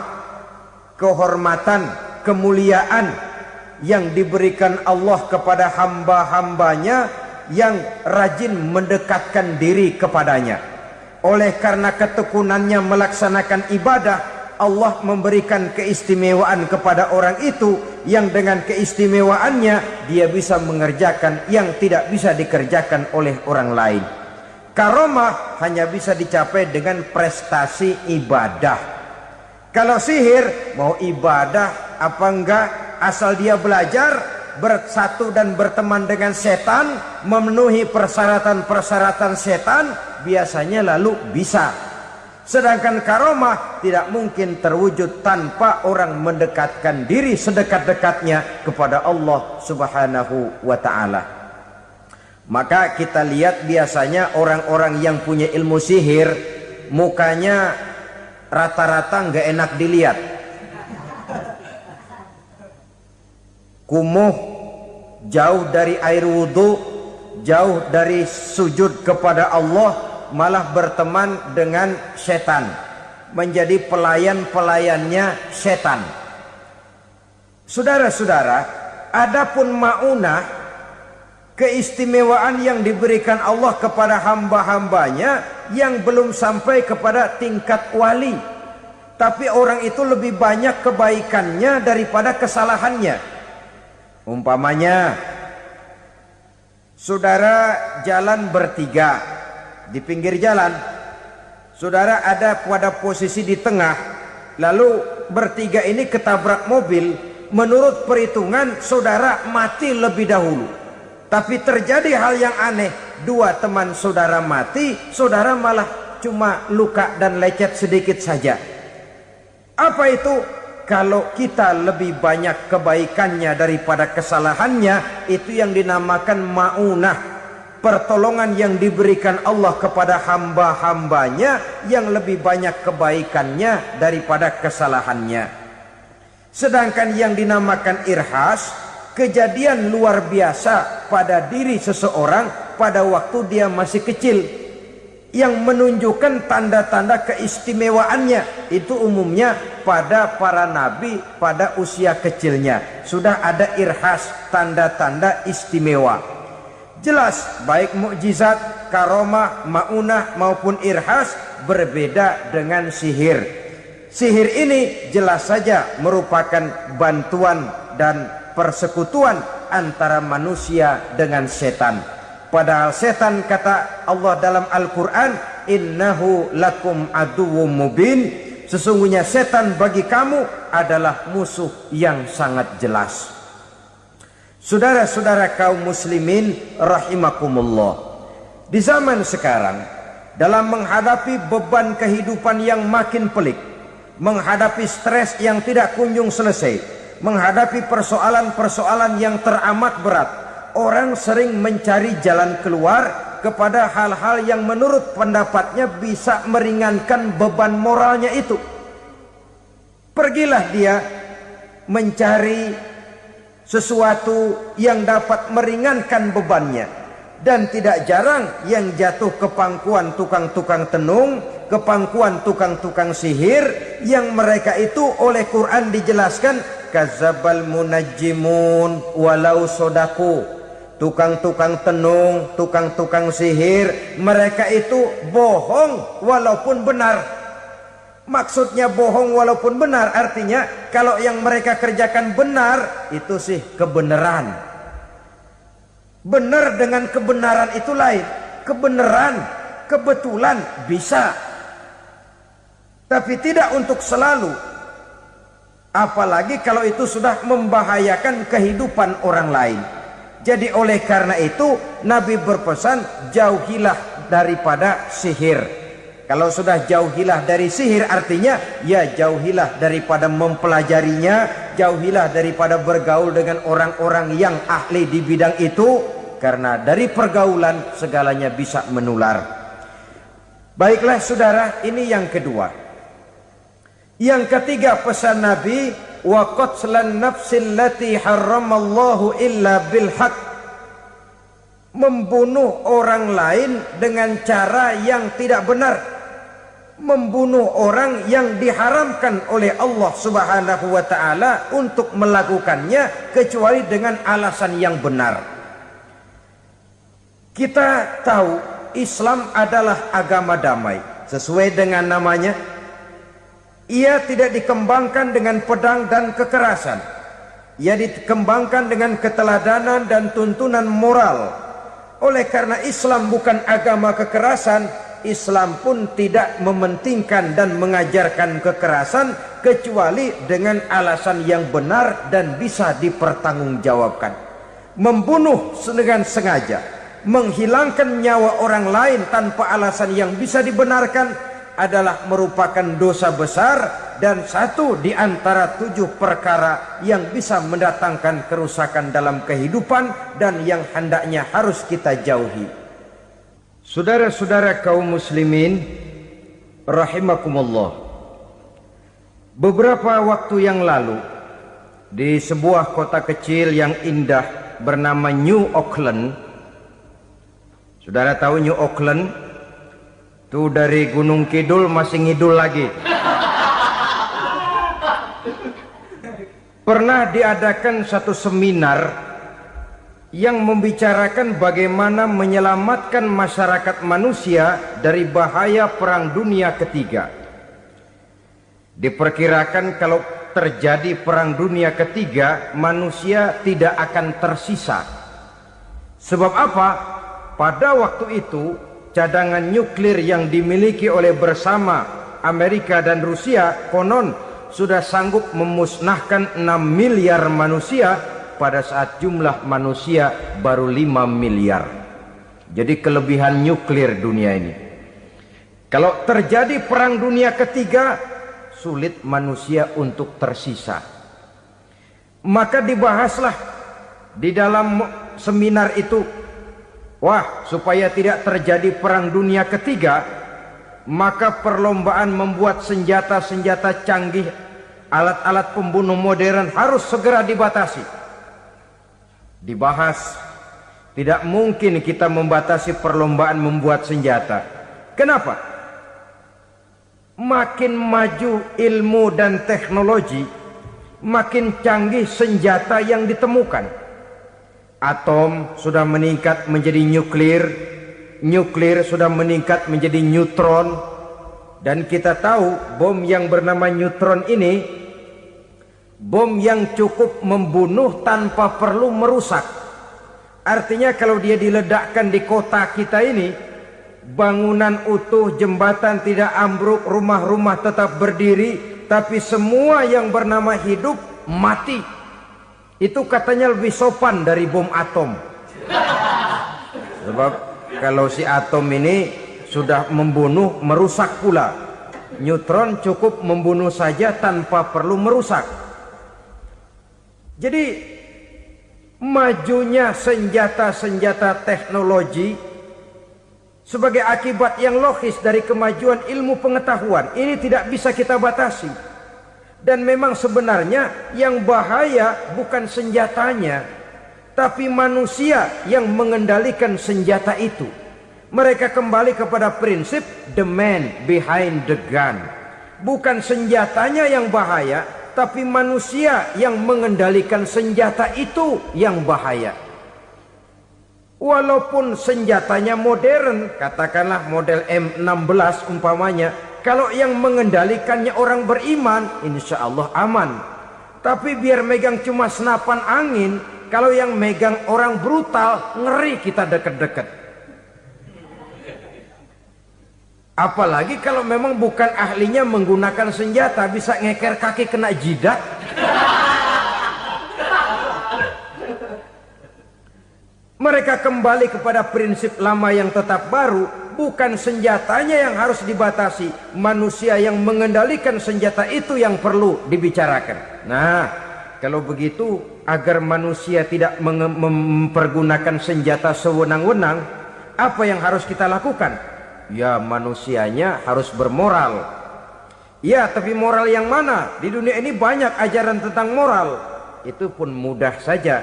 A: kehormatan, kemuliaan yang diberikan Allah kepada hamba-hambanya yang rajin mendekatkan diri kepadanya. Oleh karena ketekunannya melaksanakan ibadah, Allah memberikan keistimewaan kepada orang itu, yang dengan keistimewaannya dia bisa mengerjakan yang tidak bisa dikerjakan oleh orang lain. Karomah hanya bisa dicapai dengan prestasi ibadah. Kalau sihir, mau ibadah apa enggak, asal dia belajar, bersatu dan berteman dengan setan, memenuhi persyaratan-persyaratan setan, biasanya lalu bisa. Sedangkan karomah tidak mungkin terwujud tanpa orang mendekatkan diri sedekat-dekatnya kepada Allah Subhanahu wa ta'ala. Maka kita lihat biasanya orang-orang yang punya ilmu sihir, mukanya rata-rata nggak enak dilihat. Kumuh, jauh dari air wudhu, jauh dari sujud kepada Allah, malah berteman dengan setan, menjadi pelayan-pelayannya setan. Saudara-saudara, adapun maunah, keistimewaan yang diberikan Allah kepada hamba-hambanya yang belum sampai kepada tingkat wali, tapi orang itu lebih banyak kebaikannya daripada kesalahannya. Umpamanya, saudara jalan bertiga di pinggir jalan, saudara ada pada posisi di tengah, lalu bertiga ini ketabrak mobil. Menurut perhitungan saudara mati lebih dahulu, tapi terjadi hal yang aneh, dua teman saudara mati, saudara malah cuma luka dan lecet sedikit saja. Apa itu? Kalau kita lebih banyak kebaikannya daripada kesalahannya, itu yang dinamakan maunah, pertolongan yang diberikan Allah kepada hamba-hambanya yang lebih banyak kebaikannya daripada kesalahannya. Sedangkan yang dinamakan irhas, kejadian luar biasa pada diri seseorang pada waktu dia masih kecil, yang menunjukkan tanda-tanda keistimewaannya. Itu umumnya pada para nabi pada usia kecilnya sudah ada irhas, tanda-tanda istimewa. Jelas baik mukjizat, karomah, maunah maupun irhas berbeda dengan sihir. Sihir ini jelas saja merupakan bantuan dan persekutuan antara manusia dengan setan. Padahal setan, kata Allah dalam Al-Quran, innahu lakum aduwwum mubin, sesungguhnya setan bagi kamu adalah musuh yang sangat jelas. Saudara-saudara kaum muslimin rahimakumullah, di zaman sekarang dalam menghadapi beban kehidupan yang makin pelik, menghadapi stres yang tidak kunjung selesai, menghadapi persoalan-persoalan yang teramat berat, orang sering mencari jalan keluar kepada hal-hal yang menurut pendapatnya bisa meringankan beban moralnya itu. Pergilah dia mencari sesuatu yang dapat meringankan bebannya. Dan tidak jarang yang jatuh ke pangkuan tukang-tukang tenung, ke pangkuan tukang-tukang sihir, yang mereka itu oleh Quran dijelaskan kazabal munajjimun walau sodaku. Tukang-tukang tenung, tukang-tukang sihir, mereka itu bohong walaupun benar. Maksudnya bohong walaupun benar, artinya kalau yang mereka kerjakan benar, itu sih kebenaran. Benar dengan kebenaran itu lain. Kebenaran, kebetulan bisa, tapi tidak untuk selalu. Apalagi kalau itu sudah membahayakan kehidupan orang lain. Jadi oleh karena itu Nabi berpesan, jauhilah daripada sihir. Kalau sudah jauhilah dari sihir, artinya ya jauhilah daripada mempelajarinya, jauhilah daripada bergaul dengan orang-orang yang ahli di bidang itu, karena dari pergaulan segalanya bisa menular. Baiklah saudara, ini yang kedua. Yang ketiga pesan Nabi, wa qatlan nafsil lati harramallahu illa bil haq, membunuh orang lain dengan cara yang tidak benar, membunuh orang yang diharamkan oleh Allah Subhanahu wa taala untuk melakukannya kecuali dengan alasan yang benar. Kita tahu Islam adalah agama damai, sesuai dengan namanya. Ia tidak dikembangkan dengan pedang dan kekerasan. Ia dikembangkan dengan keteladanan dan tuntunan moral. Oleh karena Islam bukan agama kekerasan, Islam pun tidak mementingkan dan mengajarkan kekerasan kecuali dengan alasan yang benar dan bisa dipertanggungjawabkan. Membunuh dengan sengaja, menghilangkan nyawa orang lain tanpa alasan yang bisa dibenarkan, adalah merupakan dosa besar dan satu di antara 7 perkara yang bisa mendatangkan kerusakan dalam kehidupan dan yang hendaknya harus kita jauhi. Saudara-saudara kaum muslimin rahimakumullah, beberapa waktu yang lalu di sebuah kota kecil yang indah bernama New Auckland. Saudara tahu New Auckland? Itu dari Gunung Kidul masih ngidul lagi. Pernah diadakan satu seminar yang membicarakan bagaimana menyelamatkan masyarakat manusia dari bahaya Perang Dunia Ketiga. Diperkirakan kalau terjadi Perang Dunia Ketiga, manusia tidak akan tersisa. Sebab apa? Pada waktu itu cadangan nuklir yang dimiliki oleh bersama Amerika dan Rusia konon sudah sanggup memusnahkan 6 miliar manusia pada saat jumlah manusia baru 5 miliar. Jadi kelebihan nuklir dunia ini. Kalau terjadi Perang Dunia Ketiga, sulit manusia untuk tersisa. Maka dibahaslah di dalam seminar itu, wah, supaya tidak terjadi Perang Dunia Ketiga, maka perlombaan membuat senjata-senjata canggih, alat-alat pembunuh modern harus segera dibatasi. Dibahas, tidak mungkin kita membatasi perlombaan membuat senjata. Kenapa? Makin maju ilmu dan teknologi, makin canggih senjata yang ditemukan. Atom sudah meningkat menjadi nuklir, nuklir sudah meningkat menjadi neutron, dan kita tahu bom yang bernama neutron ini bom yang cukup membunuh tanpa perlu merusak. Artinya kalau dia diledakkan di kota kita ini, bangunan utuh, jembatan tidak ambruk, rumah-rumah tetap berdiri, tapi semua yang bernama hidup mati. Itu katanya lebih sopan dari bom atom. Sebab kalau si atom ini sudah membunuh, merusak pula. Neutron cukup membunuh saja tanpa perlu merusak. Jadi majunya senjata-senjata teknologi sebagai akibat yang logis dari kemajuan ilmu pengetahuan ini tidak bisa kita batasi. Dan memang sebenarnya yang bahaya bukan senjatanya, tapi manusia yang mengendalikan senjata itu. Mereka kembali kepada prinsip the man behind the gun. Bukan senjatanya yang bahaya, tapi manusia yang mengendalikan senjata itu yang bahaya. Walaupun senjatanya modern, katakanlah model M16 umpamanya, kalau yang mengendalikannya orang beriman, insya Allah aman. Tapi biar megang cuma senapan angin, kalau yang megang orang brutal, ngeri kita deket-deket. Apalagi kalau memang bukan ahlinya menggunakan senjata, bisa ngeker kaki kena jidat. Mereka kembali kepada prinsip lama yang tetap baru, bukan senjatanya yang harus dibatasi, manusia yang mengendalikan senjata itu yang perlu dibicarakan. Nah, kalau begitu agar manusia tidak mempergunakan senjata sewenang-wenang, apa yang harus kita lakukan? Ya, manusianya harus bermoral. Ya, tapi moral yang mana? Di dunia ini banyak ajaran tentang moral. Itu pun mudah saja.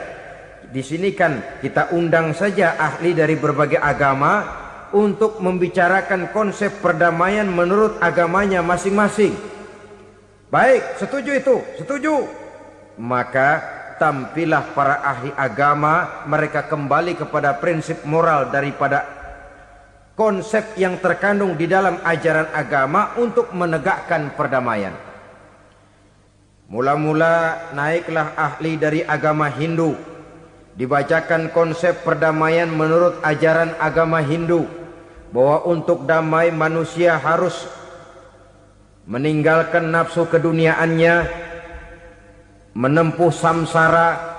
A: Di sini kan kita undang saja ahli dari berbagai agama untuk membicarakan konsep perdamaian menurut agamanya masing-masing. Baik, setuju itu, setuju. Maka tampillah para ahli agama, mereka kembali kepada prinsip moral daripada konsep yang terkandung di dalam ajaran agama untuk menegakkan perdamaian. Mula-mula naiklah ahli dari agama Hindu, dibacakan konsep perdamaian menurut ajaran agama Hindu, bahwa untuk damai manusia harus meninggalkan nafsu keduniaannya, menempuh samsara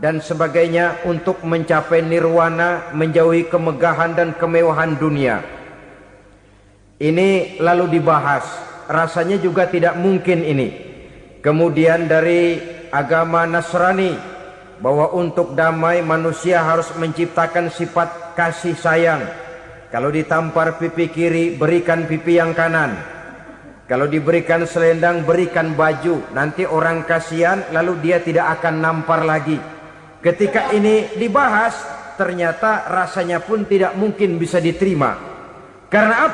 A: dan sebagainya untuk mencapai nirwana, menjauhi kemegahan dan kemewahan dunia. Ini lalu dibahas, rasanya juga tidak mungkin ini. Kemudian dari agama Nasrani, bahwa untuk damai manusia harus menciptakan sifat kasih sayang. Kalau ditampar pipi kiri, berikan pipi yang kanan. Kalau diberikan selendang, berikan baju. Nanti orang kasihan, lalu dia tidak akan nampar lagi. Ketika ini dibahas, ternyata rasanya pun tidak mungkin bisa diterima. Karena apa?